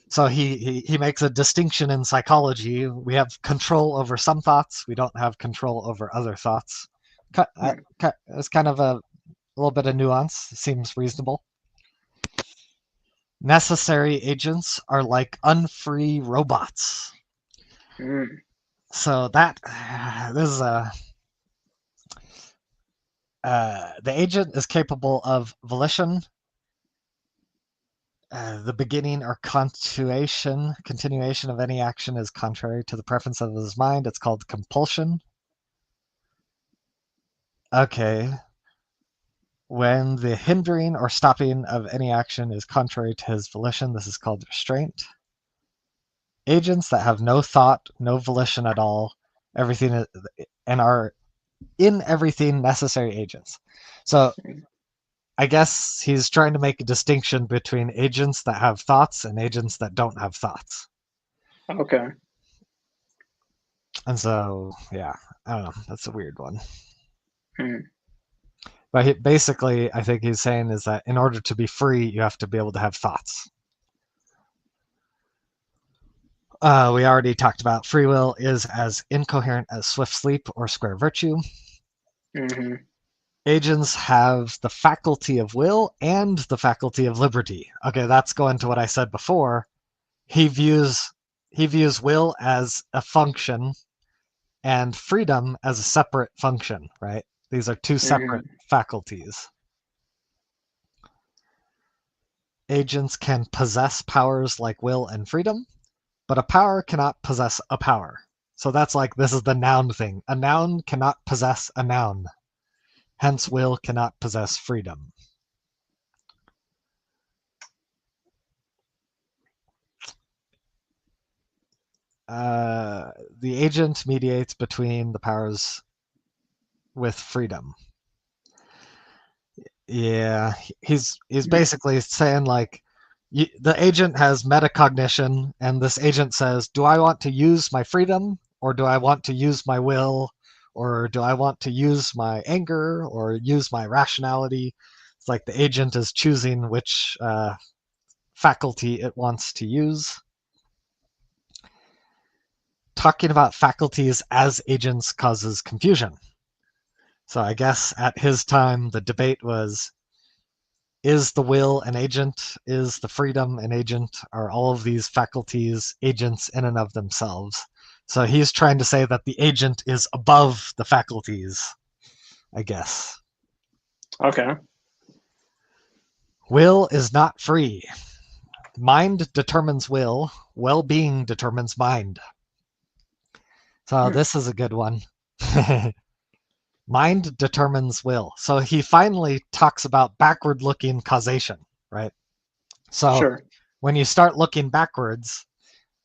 So he makes a distinction in psychology. We have control over some thoughts. We don't have control over other thoughts. It's kind of a little bit of nuance. Seems reasonable. Necessary agents are like unfree robots. Mm. So that this is a the agent is capable of volition, the beginning or continuation of any action is contrary to the preference of his mind. It's called compulsion. Okay. When the hindering or stopping of any action is contrary to his volition, this is called restraint. Agents that have no thought, no volition at all, everything, and are in everything necessary agents. So I guess he's trying to make a distinction between agents that have thoughts and agents that don't have thoughts. Okay. And so, yeah, I don't know. That's a weird one. Mm. But basically, I think he's saying is that in order to be free, you have to be able to have thoughts. We already talked about free will is as incoherent as swift sleep or square virtue. Mm-hmm. Agents have the faculty of will and the faculty of liberty. Okay, that's going to what I said before. He views will as a function and freedom as a separate function, right? These are two separate Mm-hmm. faculties. Agents can possess powers like will and freedom, but a power cannot possess a power. So that's like, this is the noun thing. A noun cannot possess a noun. Hence, will cannot possess freedom. The agent mediates between the powers with freedom. Yeah, he's basically saying like, the agent has metacognition, and this agent says, do I want to use my freedom, or do I want to use my will, or do I want to use my anger, or use my rationality? It's like the agent is choosing which faculty it wants to use. Talking about faculties as agents causes confusion. So I guess at his time, the debate was, is the will an agent? Is the freedom an agent? Are all of these faculties agents in and of themselves? So he's trying to say that the agent is above the faculties, I guess. Okay. Will is not free. Mind determines will. Well-being determines mind. So this is a good one. Mind determines will. So he finally talks about backward-looking causation, right? So Sure. when you start looking backwards,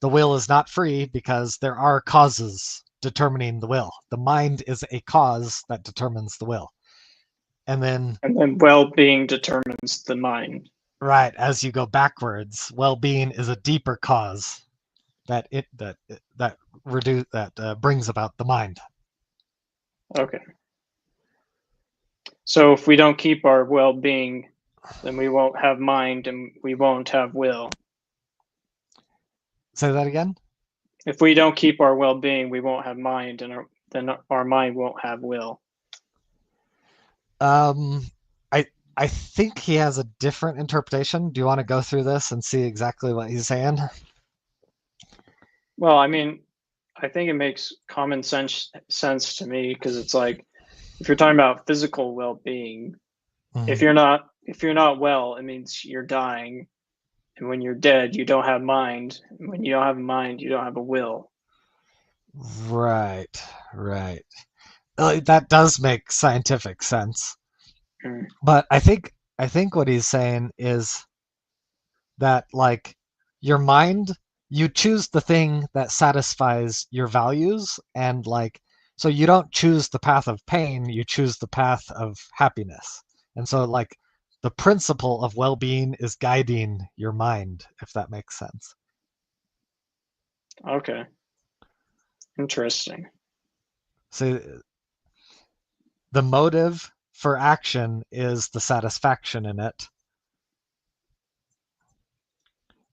the will is not free because there are causes determining the will. The mind is a cause that determines the will. And then, well-being determines the mind. right, as you go backwards, well-being is a deeper cause that brings about the mind. Okay. So if we don't keep our well-being, then we won't have mind and we won't have will. Say that again? If we don't keep our well-being, we won't have mind, and then our mind won't have will. I think he has a different interpretation. Do you want to go through this and see exactly what he's saying? Well, I mean, I think it makes common sense to me, because it's like, if you're talking about physical well-being, if you're not well, it means you're dying, and when you're dead, you don't have mind. And when you don't have a mind, you don't have a will. Right, right. That does make scientific sense. Mm. But I think what he's saying is that like your mind, you choose the thing that satisfies your values, and like, so you don't choose the path of pain, you choose the path of happiness. And so like the principle of well-being is guiding your mind, if that makes sense. Okay. Interesting. So the motive for action is the satisfaction in it.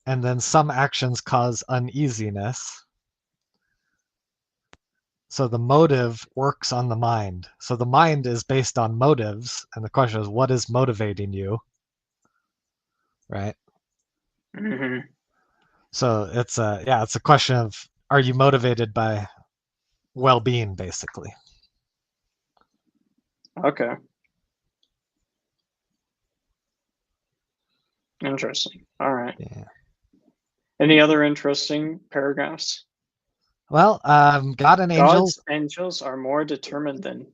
And then some actions cause uneasiness. So the motive works on the mind. So the mind is based on motives. And the question is, what is motivating you? Right? Mm-hmm. So it's a question of, are you motivated by well-being, basically? Okay. Interesting. All right. Yeah. Any other interesting paragraphs? Well, God and angels. God's angels are more determined than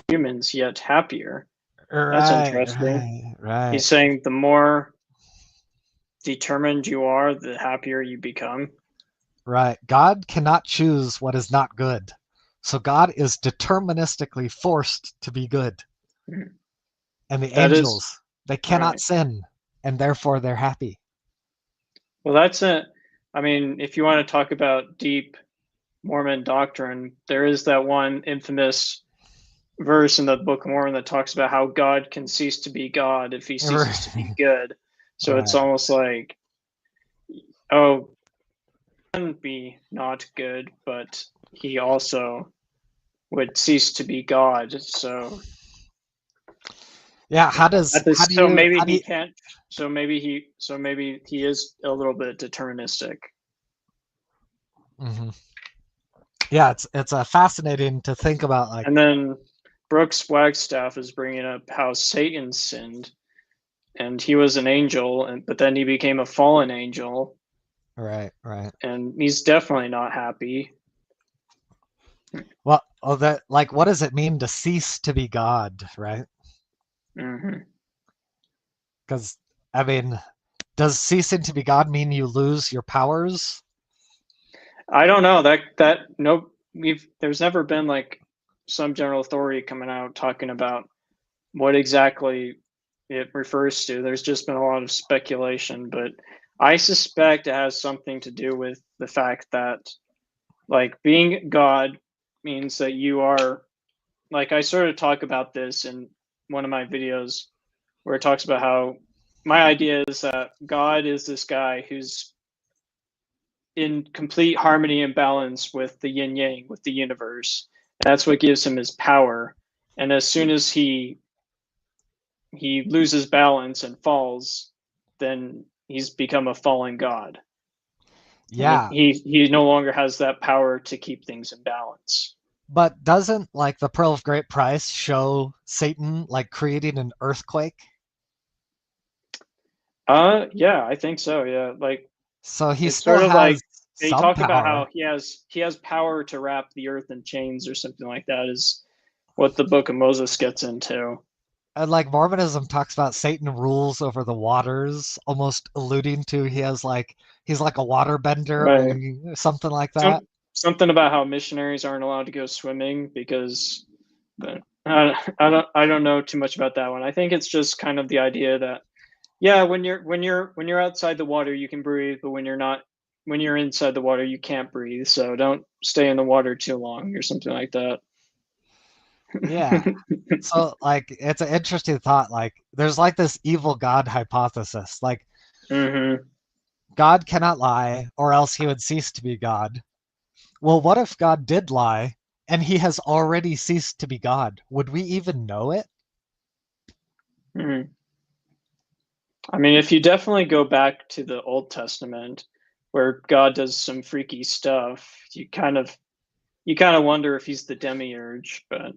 humans, yet happier. That's Right, interesting. right, right, He's saying the more determined you are, the happier you become. right. God cannot choose what is not good. So God is deterministically forced to be good. Mhm. And the That is angels, they cannot right. sin, and therefore they're happy. Well, that's it. I mean, if you want to talk about deep Mormon doctrine, there is that one infamous verse in the Book of Mormon that talks about how God can cease to be God if he ceases to be good. So it's Right. almost like, oh, he can be not good, but he also would cease to be God. So Yeah, at this, so maybe how do he you can't. So maybe he is a little bit deterministic. mhm. Yeah, it's fascinating to think about, like, And then Brooks Wagstaff is bringing up how Satan sinned, and he was an angel, and but then he became a fallen angel, right, right. and he's definitely not happy. Well, oh, that, like, what does it mean to cease to be God, right? Hmm. Because, I mean, does ceasing to be God mean you lose your powers? I don't know that nope. There's never been like some general authority coming out talking about what exactly it refers to. There's just been a lot of speculation, but I suspect it has something to do with the fact that like being God means that you are like I sort of talk about this in one of my videos where it talks about how my idea is that God is this guy who's in complete harmony and balance with the yin yang, with the universe. That's what gives him his power. And as soon as he loses balance and falls, then he's become a fallen god. And Yeah, he no longer has that power to keep things in balance. but doesn't, like, the Pearl of Great Price show Satan, like, creating an earthquake? Yeah, I think so. Yeah. Like So he it's still sort of has like they some talk about power. how he has power to wrap the earth in chains or something like that is what the book of Moses gets into. And, like, Mormonism talks about Satan rules over the waters, almost alluding to he's like a water bender Right. or something like that. Something about how missionaries aren't allowed to go swimming because but I don't know too much about that one. I think it's just kind of the idea that yeah, when you're outside the water you can breathe, but when you're inside the water you can't breathe. So don't stay in the water too long or something like that. Yeah. So, like, it's an interesting thought. Like, there's, like, this evil God hypothesis. Like, Hmm. God cannot lie, or else he would cease to be God. Well, what if God did lie and he has already ceased to be God? Would we even know it? Hmm. I mean, if you definitely go back to the Old Testament where God does some freaky stuff, you kind of wonder if he's the demiurge, but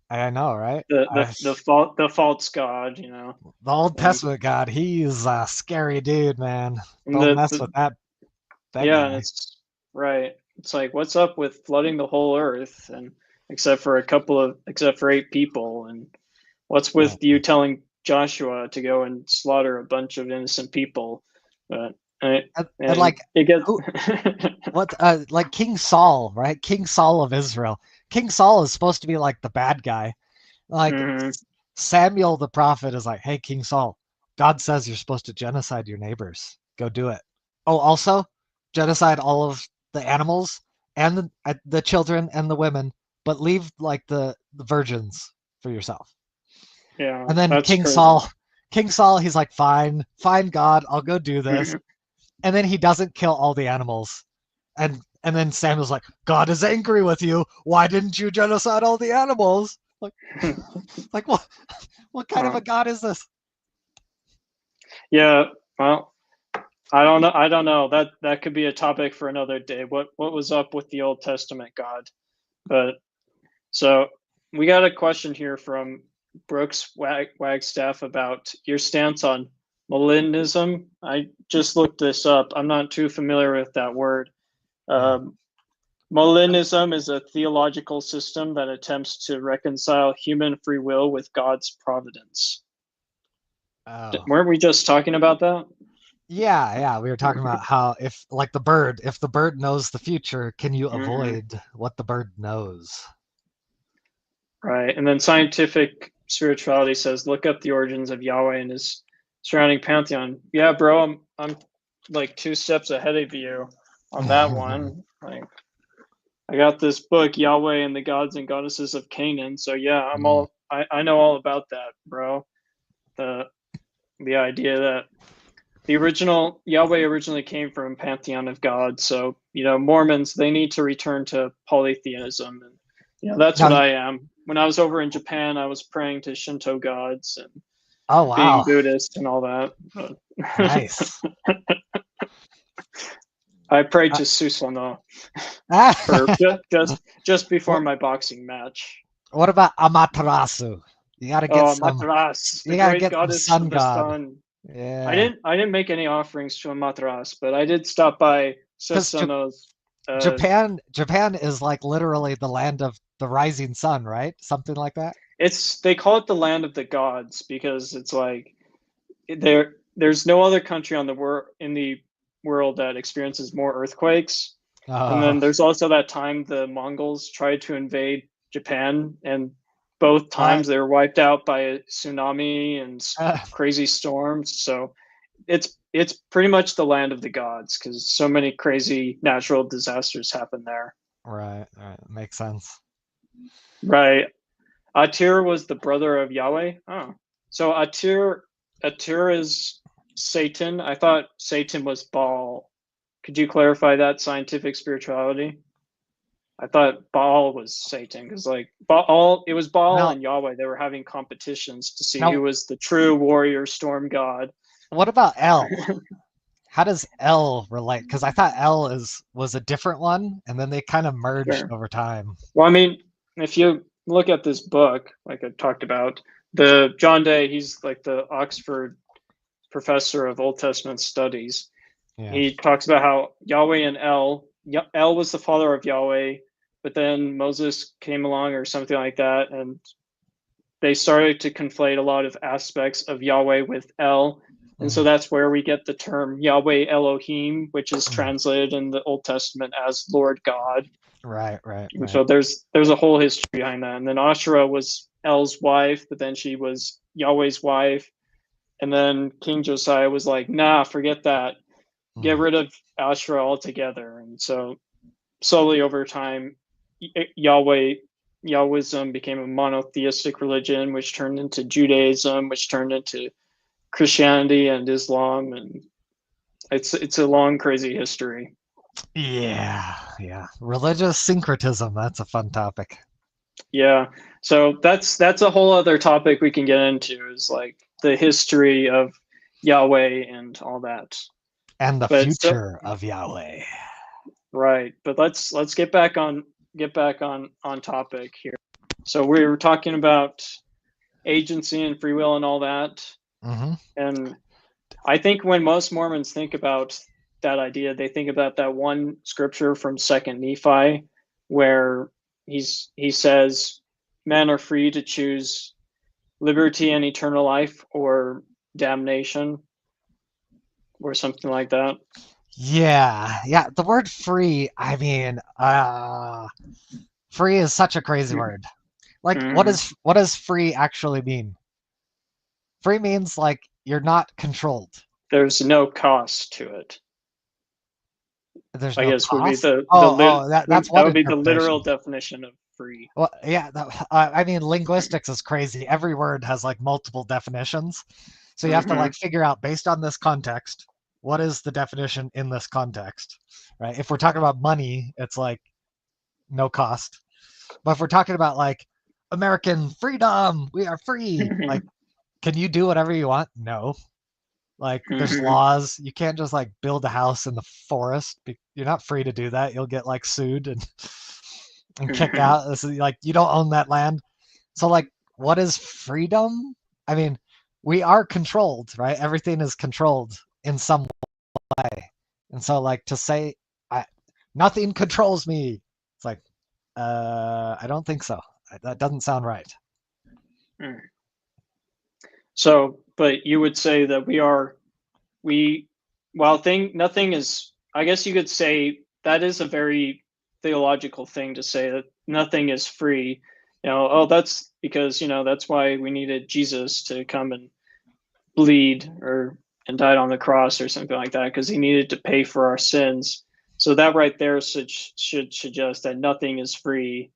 I know, right? the false god, The Old and Testament God, he's a scary dude, man. and Don't the, mess the with that yeah, and guy. it's right. It's like what's up with flooding the whole earth, and except for 8 people, and what's Yeah. with you telling Joshua to go and slaughter a bunch of innocent people, but And, and like, it gets who what like King Saul, right? King Saul of Israel. King Saul is supposed to be like the bad guy. Like, Mhm. Samuel the prophet is like, "Hey, King Saul, God says you're supposed to genocide your neighbors. Go do it. Oh, also genocide all of the animals and the children and the women, but leave, like, the virgins for yourself." Yeah, And then that's crazy. King Saul, he's like, fine, fine, God, I'll go do this. And then he doesn't kill all the animals. And then Samuel's like, God is angry with you. Why didn't you genocide all the animals? Like what kind of a God is this? Yeah, well, I don't know. I don't know. That could be a topic for another day. What was up with the Old Testament God? But so we got a question here from Brooks Wagstaff about your stance on Molinism. I just looked this up. I'm not too familiar with that word. Yeah. Molinism is a theological system that attempts to reconcile human free will with God's providence. Oh. Weren't we just talking about that? Yeah. We were talking about how if the bird knows the future, can you Mhm. avoid what the bird knows? Right. And then scientific spirituality says look up the origins of Yahweh and his surrounding pantheon. Yeah, bro, I'm like 2 steps ahead of you on that one. Like I got this book, Yahweh and the Gods and Goddesses of Canaan. So yeah, I know all about that, bro. The the idea that the original Yahweh originally came from pantheon of gods. So, Mormons, they need to return to polytheism. And, that's Now, what I am. When I was over in Japan, I was praying to Shinto gods and oh being wow, Buddhist and all that. But nice. I prayed Uh, to Susanoo for just before what my boxing match. what about Amaterasu? You gotta get Oh, some. Matras, the You gotta great get some goddess sun of the god. sun. I Yeah, didn't I didn't make any offerings to Amaterasu, but I did stop by because Susanoo's. Japan is like literally the land of the rising sun, right? Something like that. They call it the land of the gods because it's like there's no other country on the world that experiences more earthquakes. And then Oh, there's also that time the Mongols tried to invade Japan, and both what? times they were wiped out by a tsunami and Uh, crazy storms. So it's pretty much the land of the gods because so many crazy natural disasters happen there. right, makes sense. Right. Atir was the brother of Yahweh. Oh, so Atir is Satan. I thought Satan was Baal. Could you clarify that scientific spirituality? I thought Baal was Satan because like Baal, it was Baal Now, and Yahweh. They were having competitions to see who now, was the true warrior storm god. what about L? How does L relate? Because I thought L was a different one, and then they kind of merged Sure. over time. Well, I mean, if you look at this book, like I talked about, the John Day, he's like the Oxford professor of Old Testament studies. Yeah. He talks about how Yahweh and El was the father of Yahweh, but then Moses came along or something like that, and they started to conflate a lot of aspects of Yahweh with El. And so Mhm. that's where we get the term Yahweh Elohim, which is Mhm. translated in the Old Testament as Lord God. And Right. so there's a whole history behind that. And then Asherah was El's wife, but then she was Yahweh's wife. And then King Josiah was like, nah, forget that. Get Mhm. rid of Asherah altogether. And so slowly over time, Yahweh Yahwism became a monotheistic religion, which turned into Judaism, which turned into Christianity and Islam, and it's a long, crazy history. Yeah. Religious syncretism, that's a fun topic. Yeah, so that's a whole other topic we can get into is like the history of Yahweh and all that. And the But so future of Yahweh. right, but let's get back on topic here. So we were talking about agency and free will and all that. Hmm. And I think when most Mormons think about that idea, they think about that one scripture from Second Nephi, where he says, "Men are free to choose liberty and eternal life, or damnation, or something like that." Yeah. The word free, I mean, free is such a crazy word. Like, Mm-hmm. what does free actually mean? Free means like you're not controlled. There's no cost to it. There's I no guess would be cost. the Oh, that's that one would be the literal interpretation. definition of free. Well, yeah, I mean, linguistics is crazy. Every word has like multiple definitions. So you have to Mm-hmm. like figure out based on this context, what is the definition in this context, right? If we're talking about money, it's like no cost. But if we're talking about like American freedom, we are free. Like, can you do whatever you want? No. Like, there's Mm-hmm. laws. You can't just like build a house in the forest. You're not free to do that. You'll get like sued and and kick Mm-hmm. out. This is like you don't own that land. So like, what is freedom? I mean, we are controlled, right? Everything is controlled in some way. And so like to say I nothing controls me, it's like I don't think so. That doesn't sound right. Mm. So, but you would say that we while nothing is, I guess you could say that is a very theological thing to say, that nothing is free. Oh, that's because, that's why we needed Jesus to come and bleed or and died on the cross or something like that, because he needed to pay for our sins. So that right there should suggest that nothing is free.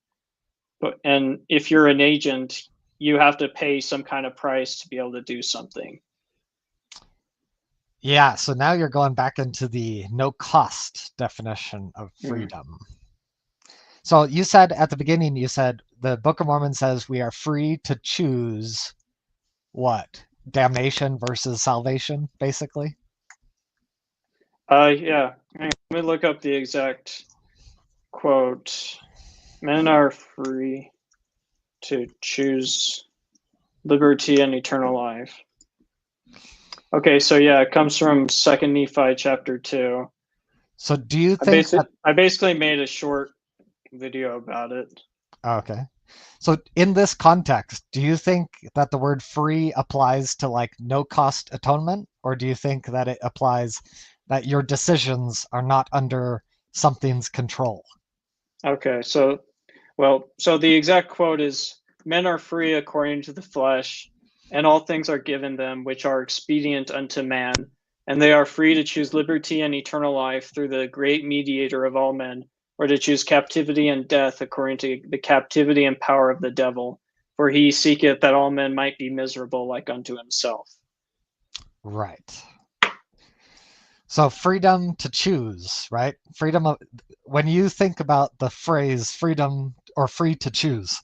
And if you're an agent, you have to pay some kind of price to be able to do something. Yeah, so now you're going back into the no cost definition of Mm. freedom. So you said at the beginning, you said the Book of Mormon says we are free to choose what? Damnation versus salvation, basically. Yeah. Let me look up the exact quote. Men are free to choose liberty and eternal life. Okay, so yeah, it comes from Second Nephi chapter 2. So do you I think that basically made a short video about it. okay. So in this context, do you think that the word free applies to like no cost atonement, or do you think that it applies that your decisions are not under something's control? Okay, so the exact quote is, men are free according to the flesh, and all things are given them which are expedient unto man, and they are free to choose liberty and eternal life through the great mediator of all men, or to choose captivity and death according to the captivity and power of the devil, for he seeketh that all men might be miserable like unto himself. Right. So freedom to choose, right? Freedom of when you think about the phrase freedom or free to choose,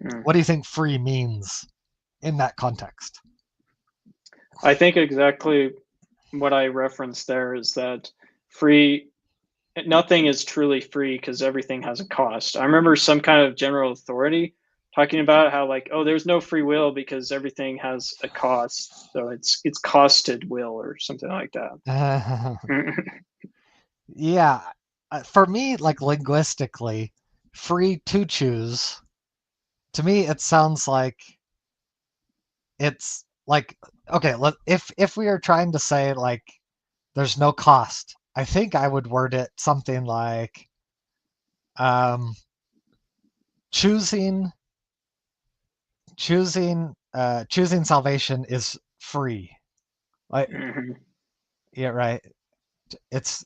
Hmm. what do you think free means in that context? I think exactly what I referenced there is that free nothing is truly free because everything has a cost. I remember some kind of general authority talking about how, like, oh, there's no free will because everything has a cost, so it's costed will or something like that. Yeah, for me, like linguistically, free to choose, to me, it sounds like it's like okay, if we are trying to say like there's no cost, I think I would word it something like um, choosing choosing salvation is free. Like Mhm. yeah, right. It's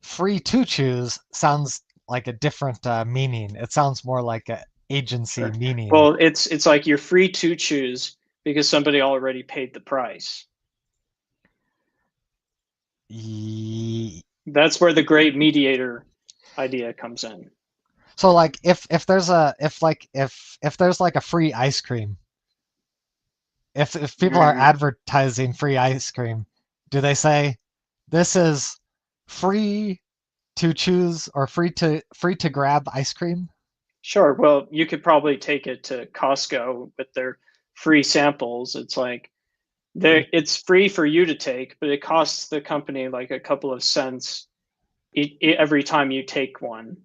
free to choose sounds like a different meaning. It sounds more like a agency Sure. meaning. Well, it's like you're free to choose because somebody already paid the price. Ye- That's where the great mediator idea comes in. So like if there's a if there's like a free ice cream, if people are Mhm. advertising free ice cream, do they say this is free to choose or free to grab ice cream? Sure. Well, you could probably take it to Costco with their free samples. It's like it's free for you to take, but it costs the company like a couple of cents every time you take one.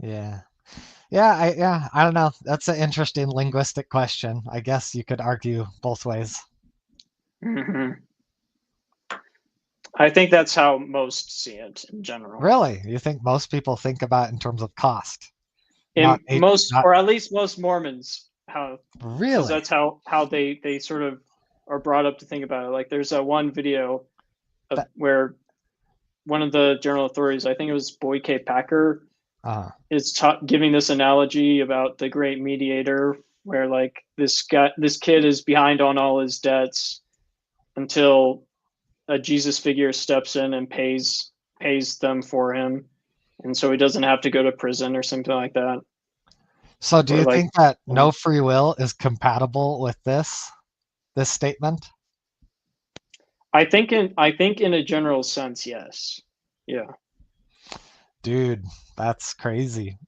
Yeah. Yeah, I don't know. That's an interesting linguistic question. I guess you could argue both ways. Hmm. I think that's how most see it in general. Really? You think most people think about it in terms of cost, In not most, not or at least most Mormons, how because really? that's how they sort of are brought up to think about it. Like there's a one video of That where one of the general authorities, I think it was Boy K. Packer, is giving this analogy about the great mediator, where like this kid is behind on all his debts until a Jesus figure steps in and pays them for him, and so he doesn't have to go to prison or something like that. So do Or you like, think that no free will is compatible with this statement? I think in a general sense, yes. Yeah. Dude, that's crazy.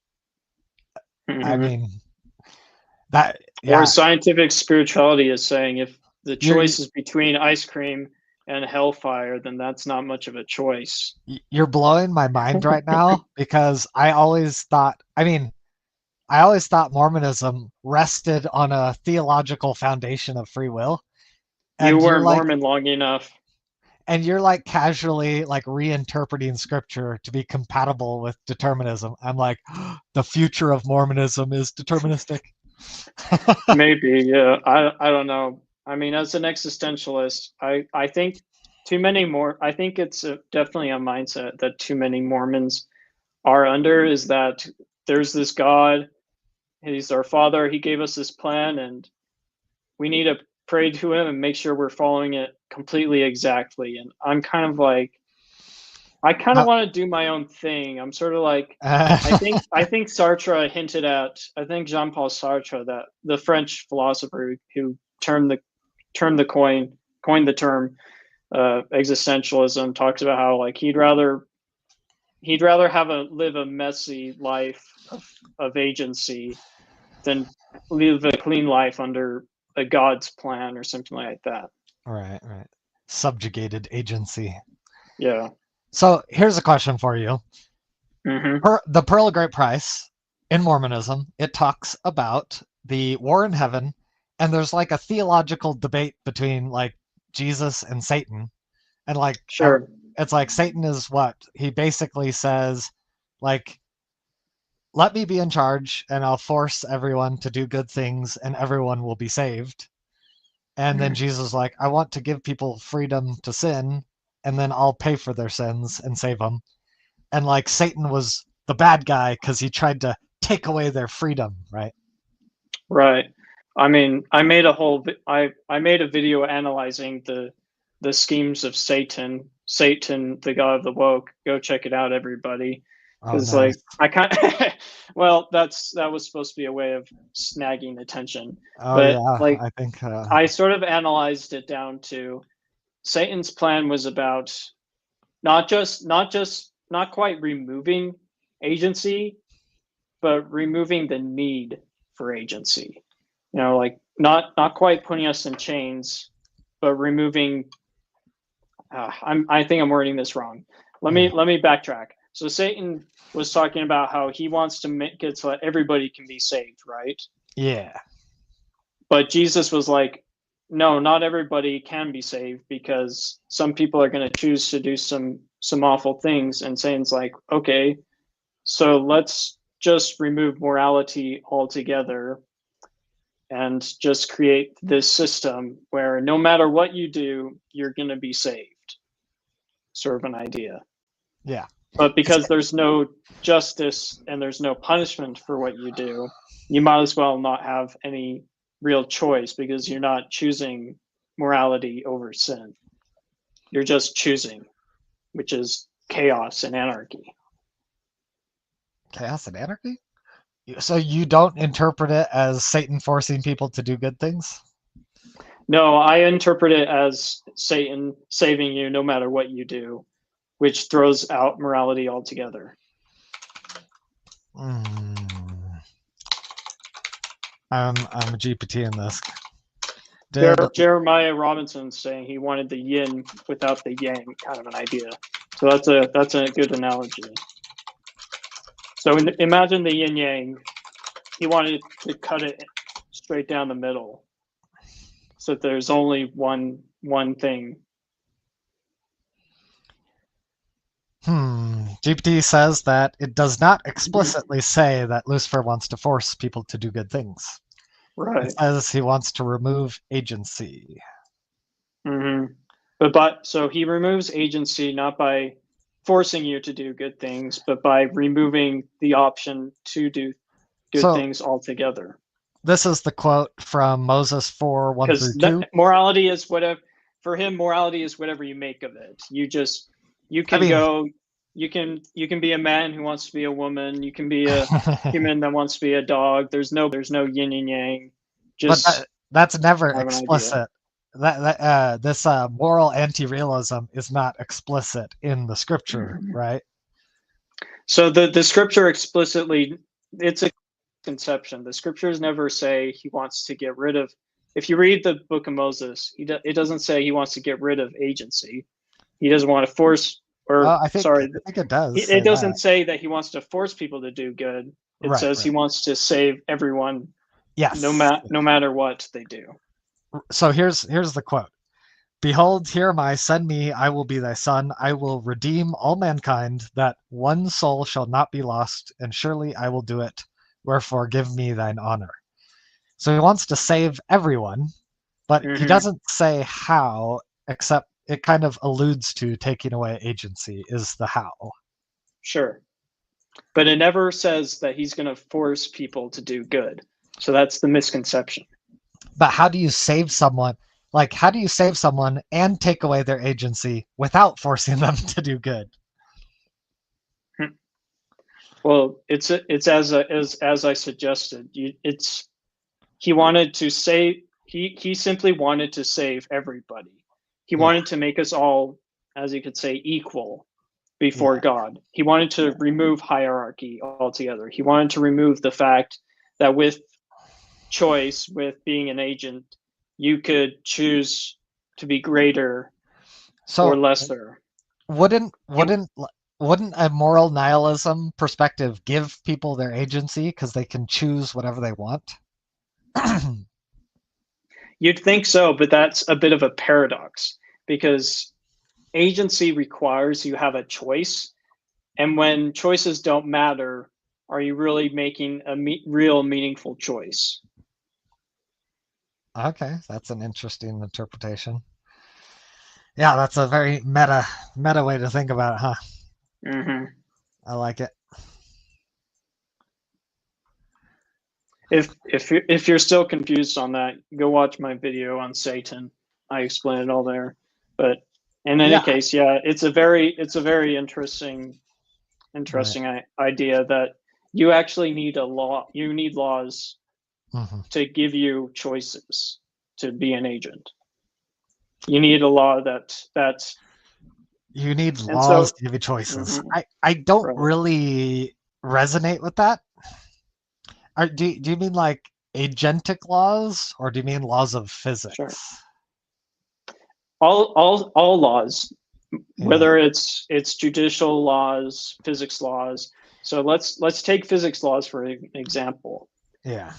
I Mm-hmm. mean, that, Or yeah, scientific spirituality is saying if the you're choice is between ice cream and hellfire, then that's not much of a choice. you're blowing my mind right now because I always thought Mormonism rested on a theological foundation of free will. You And you're weren't like Mormon long enough. casually like reinterpreting scripture to be compatible with determinism. I'm like, the future of Mormonism is deterministic. Maybe, yeah. I don't know. I mean, as an existentialist, I think too many more. I think it's definitely a mindset that too many Mormons are under, is that there's this God, he's our father, he gave us this plan, and we need to pray to him and make sure we're following it completely exactly. And I'm kind of like, I kind of Now, want to do my own thing. I'm sort of like, I think Sartre hinted at, I think Jean-Paul Sartre, that the French philosopher who coined the term existentialism, talks about how like he'd rather live a messy life of agency than live a clean life under a God's plan or something like that. right, right. Subjugated agency. Yeah. So here's a question for you. Hmm. The Pearl of Great Price in Mormonism, it talks about the war in heaven, and there's like a theological debate between like Jesus and Satan, and like Sure. it's like Satan is what he basically says, like, let me be in charge, and I'll force everyone to do good things, and everyone will be saved. And then Jesus is like, I want to give people freedom to sin, and then I'll pay for their sins and save them. And like Satan was the bad guy because he tried to take away their freedom, right? Right. I mean, I made a video analyzing the schemes of Satan. Satan, the god of the woke. Go check it out, everybody. Oh, Because nice. like I kind well, that was supposed to be a way of snagging attention, Oh, but yeah. like I think, I sort of analyzed it down to Satan's plan was about not quite removing agency, but removing the need for agency. Like not quite putting us in chains, but removing. I think I'm wording this wrong. Let yeah. me backtrack. So Satan was talking about how he wants to make it so that everybody can be saved, right? Yeah. But Jesus was like, no, not everybody can be saved, because some people are going to choose to do some awful things. And Satan's like, okay, so let's just remove morality altogether and just create this system where no matter what you do, you're going to be saved, sort of an idea. Yeah. But because there's no justice and there's no punishment for what you do, you might as well not have any real choice, because you're not choosing morality over sin. You're just choosing, which is chaos and anarchy. Chaos and anarchy? So you don't interpret it as Satan forcing people to do good things? No, I interpret it as Satan saving you no matter what you do, which throws out morality altogether. Mm. I'm a GPT in this. Did Jeremiah Robinson saying he wanted the yin without the yang, kind of an idea. So that's a good analogy. So imagine the yin yang. He wanted to cut it straight down the middle, so there's only one thing. GPT says that it does not explicitly say that Lucifer wants to force people to do good things. It Right. says he wants to remove agency. Mm-hmm. But so he removes agency not by forcing you to do good things, but by removing the option to do good So things altogether. this is the quote from Moses 4, 1 through Because 2. morality is whatever, for him, morality is whatever you make of it. You I can mean, go, you can be a man who wants to be a woman. You can be a human that wants to be a dog. There's no yin and yang. but Just that's never have an idea. explicit. This moral anti-realism is not explicit in the scripture, right? So the scripture explicitly, it's a conception. The scriptures never say he wants to get rid of. If you read the book of Moses, it doesn't say he wants to get rid of agency. He doesn't want to force, or I think it does. it doesn't say that he wants to force people to do good. It Right, says he wants to save everyone, yes. no matter what they do. So here's the quote. Behold, here am I, send me, I will be thy son, I will redeem all mankind, that one soul shall not be lost, and surely I will do it, wherefore give me thine honor. So he wants to save everyone, but he doesn't say how, except it kind of alludes to taking away agency is the how. Sure. But it never says that he's going to force people to do good. So that's the misconception. But how do you save someone? Like, how do you save someone and take away their agency without forcing them to do good? Well, it's as I suggested. He wanted to save. He simply wanted to save everybody. He wanted to make us all, as you could say, equal before God. He wanted to remove hierarchy altogether. He wanted to remove the fact that with choice, with being an agent, you could choose to be greater or lesser. Wouldn't a moral nihilism perspective give people their agency because they can choose whatever they want? You'd think so, but that's a bit of a paradox, because agency requires you have a choice. And when choices don't matter, are you really making a real meaningful choice? Okay, that's an interesting interpretation. Yeah, that's a very meta way to think about it, huh? Mm-hmm. I like it. If you're still confused on that, go watch my video on Satan. I explain it all there. But in any case, it's a very interesting idea that you actually need a law. You need laws to give you choices to be an agent. You need a law that's you need laws to give you choices. I don't really resonate with that. Do you mean like agentic laws, or do you mean laws of physics? Sure. All laws, whether it's judicial laws, physics laws. So let's take physics laws for an example. Yeah.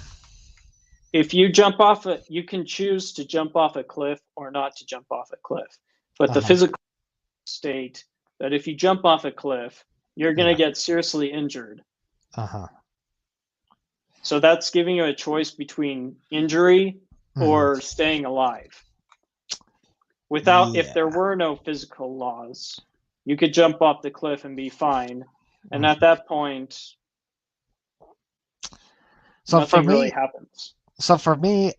If you jump off you can choose to jump off a cliff or not to jump off a cliff. But the physical state that if you jump off a cliff, you're going to get seriously injured. So that's giving you a choice between injury or staying alive. If there were no physical laws, you could jump off the cliff and be fine. And at that point, nothing really happens. So for me,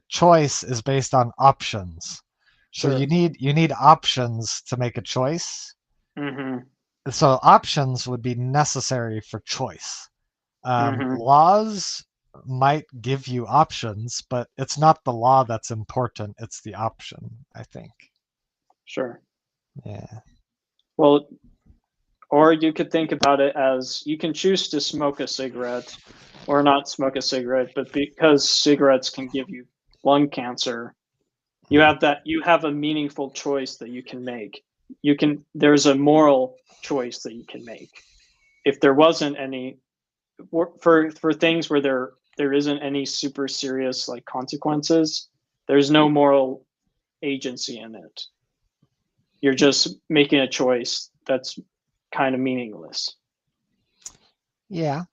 choice is based on options. Sure. So you need options to make a choice. So options would be necessary for choice. Laws might give you options, but it's not the law that's important. It's the option, I think. Sure. Yeah. Well, or you could think about it as you can choose to smoke a cigarette or not smoke a cigarette, but because cigarettes can give you lung cancer, you have a meaningful choice that you can make. There's a moral choice that you can make. If there wasn't any, for things where there isn't any super serious like consequences, there's no moral agency in it. You're just making a choice that's kind of meaningless. Yeah.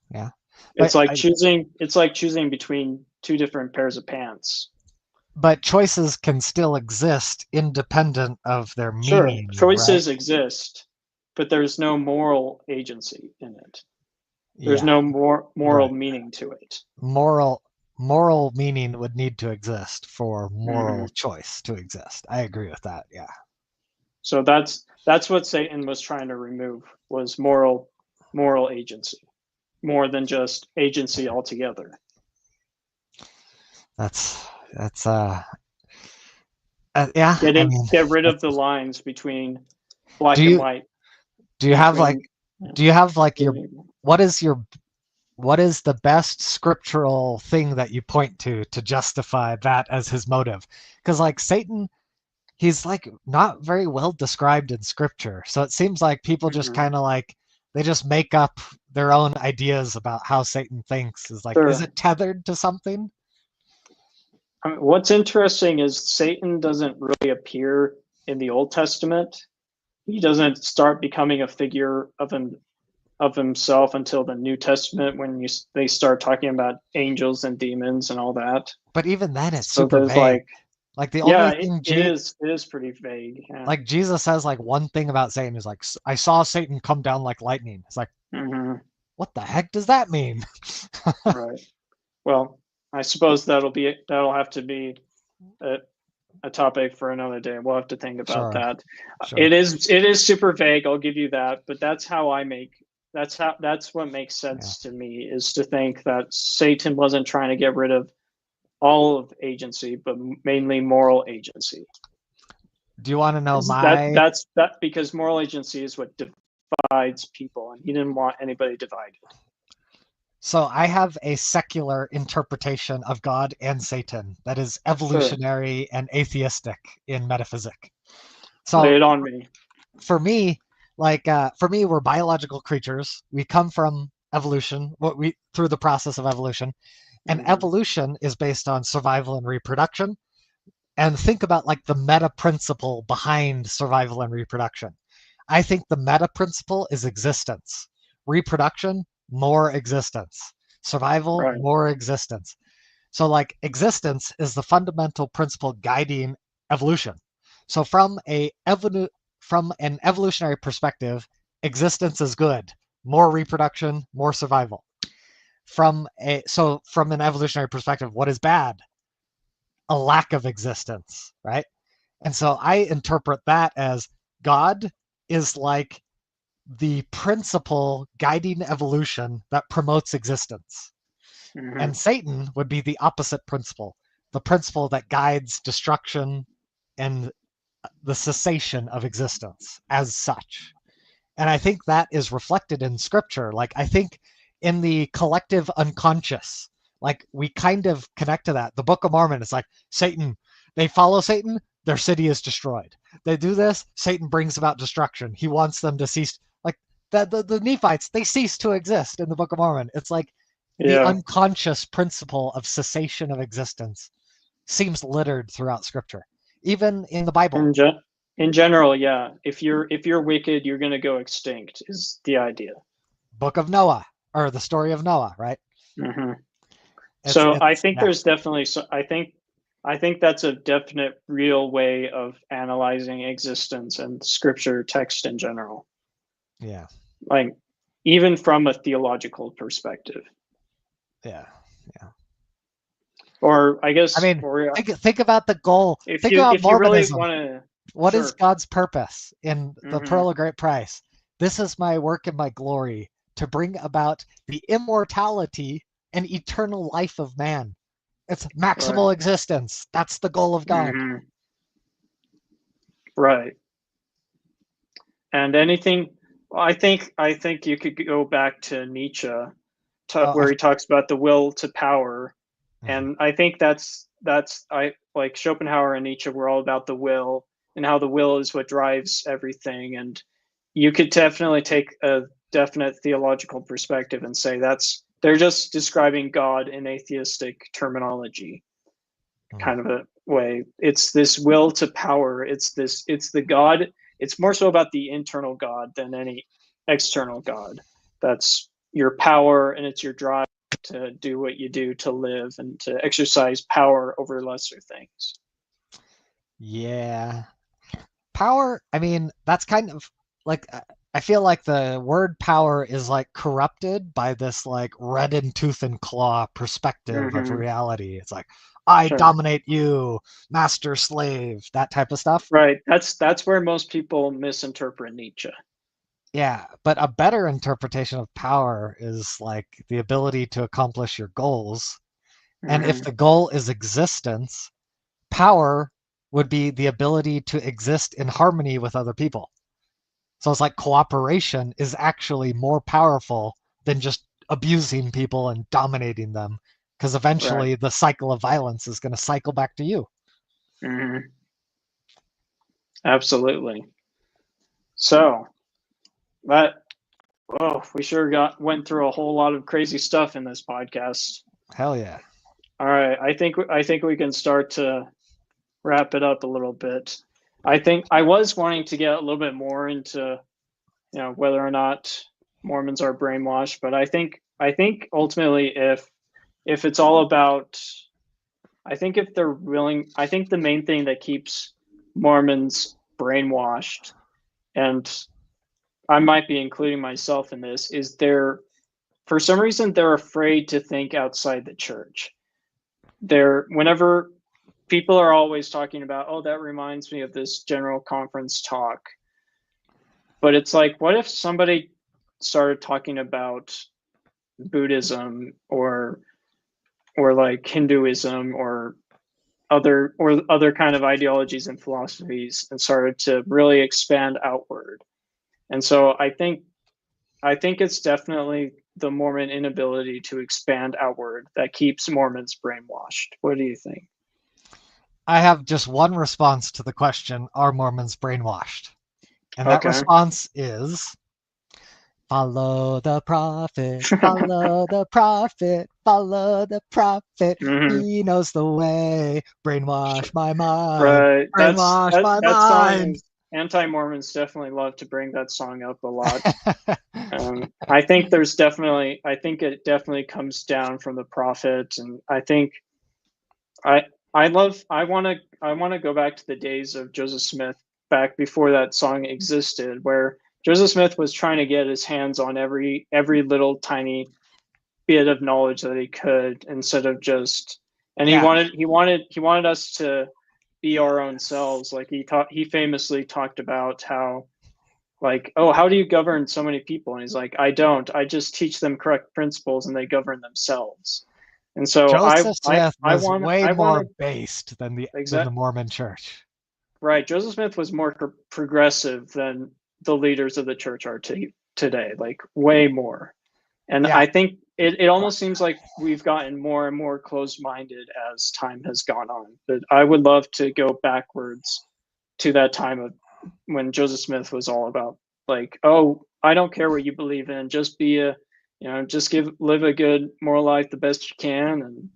It's like choosing between two different pairs of pants. But choices can still exist independent of their meaning. Sure, choices exist, but there's no moral agency in it. There's Yeah, no moral right. meaning to it. Moral meaning would need to exist for Hmm. moral choice to exist. I agree with that. Yeah. So that's what Satan was trying to remove, was moral agency, more than just agency altogether. That's yeah, I mean, Get rid of the lines between black do and you white, do you have like between do you have like good your and evil. what is your what is the best scriptural thing that you point to justify that as his motive? Because like Satan, he's like not very well described in scripture. So it seems like people just Mhm. kind of like they just make up their own ideas about how Satan thinks. Is Sure. it tethered to something? I mean, what's interesting is Satan doesn't really appear in the Old Testament. He doesn't start becoming a figure of himself until the New Testament, when they start talking about angels and demons and all that. But even then it's So super there's vague. like, Like the yeah, only thing it is pretty vague. Yeah. like Jesus says like one thing about Satan is like I saw Satan come down like lightning. It's like Hmm. what the heck does that mean? Right. Well, I suppose that'll have to be a, a topic for another day. We'll have to think about Sure, that. sure. It is super vague. I'll give you that, but that's what makes Yeah. sense to me, is to think that Satan wasn't trying to get rid of all of agency, but mainly moral agency. Do you want to know That my that's that because moral agency is what divides people, and he didn't want anybody divided. So I have a secular interpretation of God and Satan that is Sure, evolutionary and atheistic in metaphysics. lay So it on me. for me, for me, we're biological creatures. We come from evolution, what we through the process of evolution, and Hmm. evolution is based on survival and reproduction. And think about like the meta principle behind survival and reproduction. I think the meta principle is existence. Reproduction, more existence. Survival, Right. more existence. So, like, existence is the fundamental principle guiding evolution. So, from an evolutionary perspective, existence is good. More reproduction, more survival. From an evolutionary perspective, what is bad? A lack of existence, right? And so I interpret that as God is like the principle guiding evolution that promotes existence. Hmm. And Satan would be the opposite principle, the principle that guides destruction and the cessation of existence as such. And I think that is reflected in scripture. Like, I think in the collective unconscious, like, we kind of connect to that. The Book of Mormon is like Satan, they follow Satan, their city is destroyed. They do this, Satan brings about destruction. He wants them to cease. Like, the Nephites, they cease to exist in the Book of Mormon. It's like the Yeah. unconscious principle of cessation of existence seems littered throughout scripture, even in the Bible. In in general, yeah. If you're wicked, you're gonna go extinct, is the idea. Book of Noah, or the story of Noah, right? Hmm. So I It's think yeah, there's definitely I think that's a definite real way of analyzing existence and scripture text in general. yeah, Like, even from a theological perspective. yeah, yeah. Or I I guess, mean, or think about the goal. Think about if you really Mormonism. want to, What is sure. God's purpose in the Hmm. Pearl of Great Price? This is my work and my glory to bring about the immortality and eternal life of man. It's Right. maximal existence. That's the goal of God. Hmm. Right. And anything, well, I think you could go back to Nietzsche, Oh, where he talks about the will to power, mhm. and I think that's I like Schopenhauer and Nietzsche were all about the will, and how the will is what drives everything. And you could definitely take a definite theological perspective and say that's they're just describing God in atheistic terminology, Mhm. kind of a way. It's this will to power. It's the God. It's more so about the internal God than any external God. That's your power, and it's your drive to do what you do to live and to exercise power over lesser things. Yeah. Power, I mean, that's kind of like I feel like the word power is like corrupted by this like red in tooth and claw perspective of Hmm. reality. It's like I Sure. dominate you, master slave, that type of stuff. Right. That's where most people misinterpret Nietzsche. Yeah, but a better interpretation of power is like the ability to accomplish your goals. And if Hmm. the goal is existence, power would be the ability to exist in harmony with other people. So it's like cooperation is actually more powerful than just abusing people and dominating them, because Right. eventually the cycle of violence is going to cycle back to you. Hmm. Absolutely. So that we sure went through a whole lot of crazy stuff in this podcast. Hell yeah. All right, I think we can start to wrap it up a little bit. I think I was wanting to get a little bit more into whether or not Mormons are brainwashed, but I think ultimately if it's all about, I think if they're willing, I think the main thing that keeps Mormons brainwashed, and I might be including myself in this, is for some reason they're afraid to think outside the church. Whenever people are always talking about, oh, that reminds me of this general conference talk, but it's like, what if somebody started talking about Buddhism or like Hinduism or other kind of ideologies and philosophies and started to really expand outward? And so I think it's definitely the Mormon inability to expand outward that keeps Mormons brainwashed. What do you think? I have just one response to the question, are Mormons brainwashed? And that Okay. response is follow the prophet, follow the prophet, follow the prophet. Hmm. He knows the way. Brainwash my mind, Right. brainwash my That song mind. is, anti-Mormons definitely love to bring that song up a lot. I think it definitely comes down from the prophet, and I I want to go back to the days of Joseph Smith, back before that song existed, where Joseph Smith was trying to get his hands on every little tiny bit of knowledge that he could, instead of just, and he Yeah, wanted us to be our own selves. Like he famously talked about how, like, oh, how do you govern so many people? And he's like, I just teach them correct principles and they govern themselves. And so Joseph Smith I was want way I want more to based than the exact Mormon church. right. Joseph Smith was more progressive than the leaders of the church are today, like way more. And Yeah, I think it almost seems like we've gotten more and more closed minded as time has gone on. But I would love to go backwards to that time of when Joseph Smith was all about, like, oh, I don't care what you believe in, just be just live a good moral life the best you can, and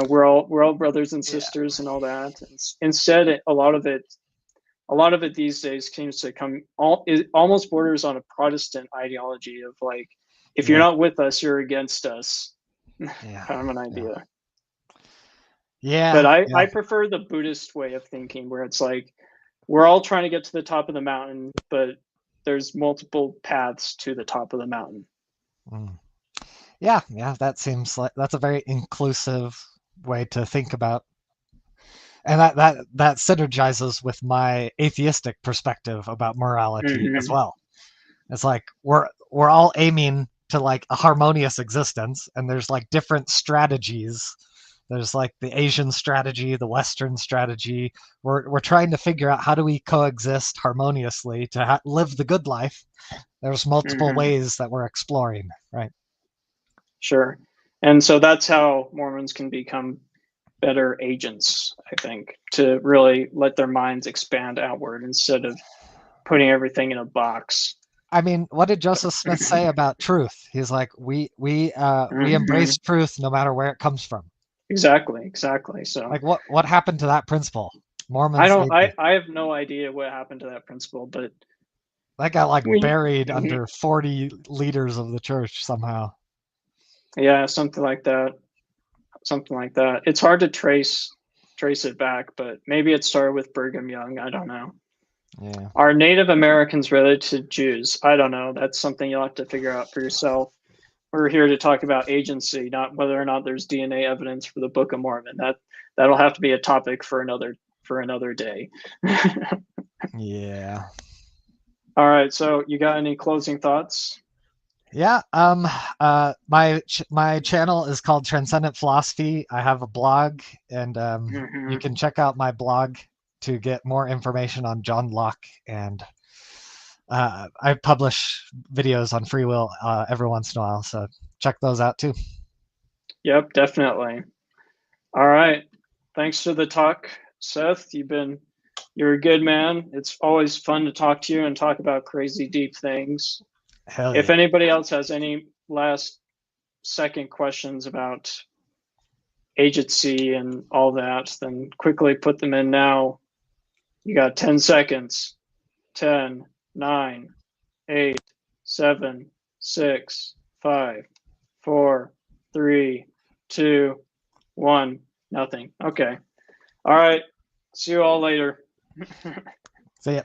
we're all brothers and yeah, sisters and all that. And instead, a lot of it these days seems to it almost borders on a Protestant ideology of, like, if you're yeah, not with us, you're against us, yeah, kind of an yeah, idea. But yeah, I yeah. prefer the Buddhist way of thinking, where it's like we're all trying to get to the top of the mountain, but there's multiple paths to the top of the mountain. Mm. Yeah, yeah, that seems like that's a very inclusive way to think about, and that synergizes with my atheistic perspective about morality as Hmm. well. It's like we're all aiming to like a harmonious existence, and there's like different strategies. There's like the Asian strategy, the Western strategy. We're trying to figure out how do we coexist harmoniously to live the good life. There's multiple Hmm. ways that we're exploring, right? Sure. And so that's how Mormons can become better agents, I think, to really let their minds expand outward instead of putting everything in a box. I mean, what did Joseph Smith say about truth? He's like, we Hmm. embrace truth no matter where it comes from. Exactly. So Like, what happened to that principle? I Mormons don't need to. I have no idea what happened to that principle, but That got like we buried mhm. under 40 leaders of the church somehow. Yeah, something like that. Something like that. It's hard to trace it back, but maybe it started with Brigham Young. I don't know. Yeah. Are Native Americans related to Jews? I don't know. That's something you'll have to figure out for yourself. We're here to talk about agency, not whether or not there's DNA evidence for the Book of Mormon. That'll have to be a topic for another day. Yeah. All right. So you got any closing thoughts? Yeah. My channel is called Transcendent Philosophy. I have a blog, and you Mhm. can check out my blog to get more information on John Locke. And I publish videos on free will every once in a while, so check those out too. Yep, definitely. All right. Thanks for the talk, Seth. You're a good man. It's always fun to talk to you and talk about crazy deep things. Hell If yeah. anybody else has any last second questions about agency and all that, then quickly put them in now. You got 10 seconds. 10, 9, 8, 7, 6, 5, 4, 3, 2, 1. Nothing. Okay. All right. See you all later. See ya.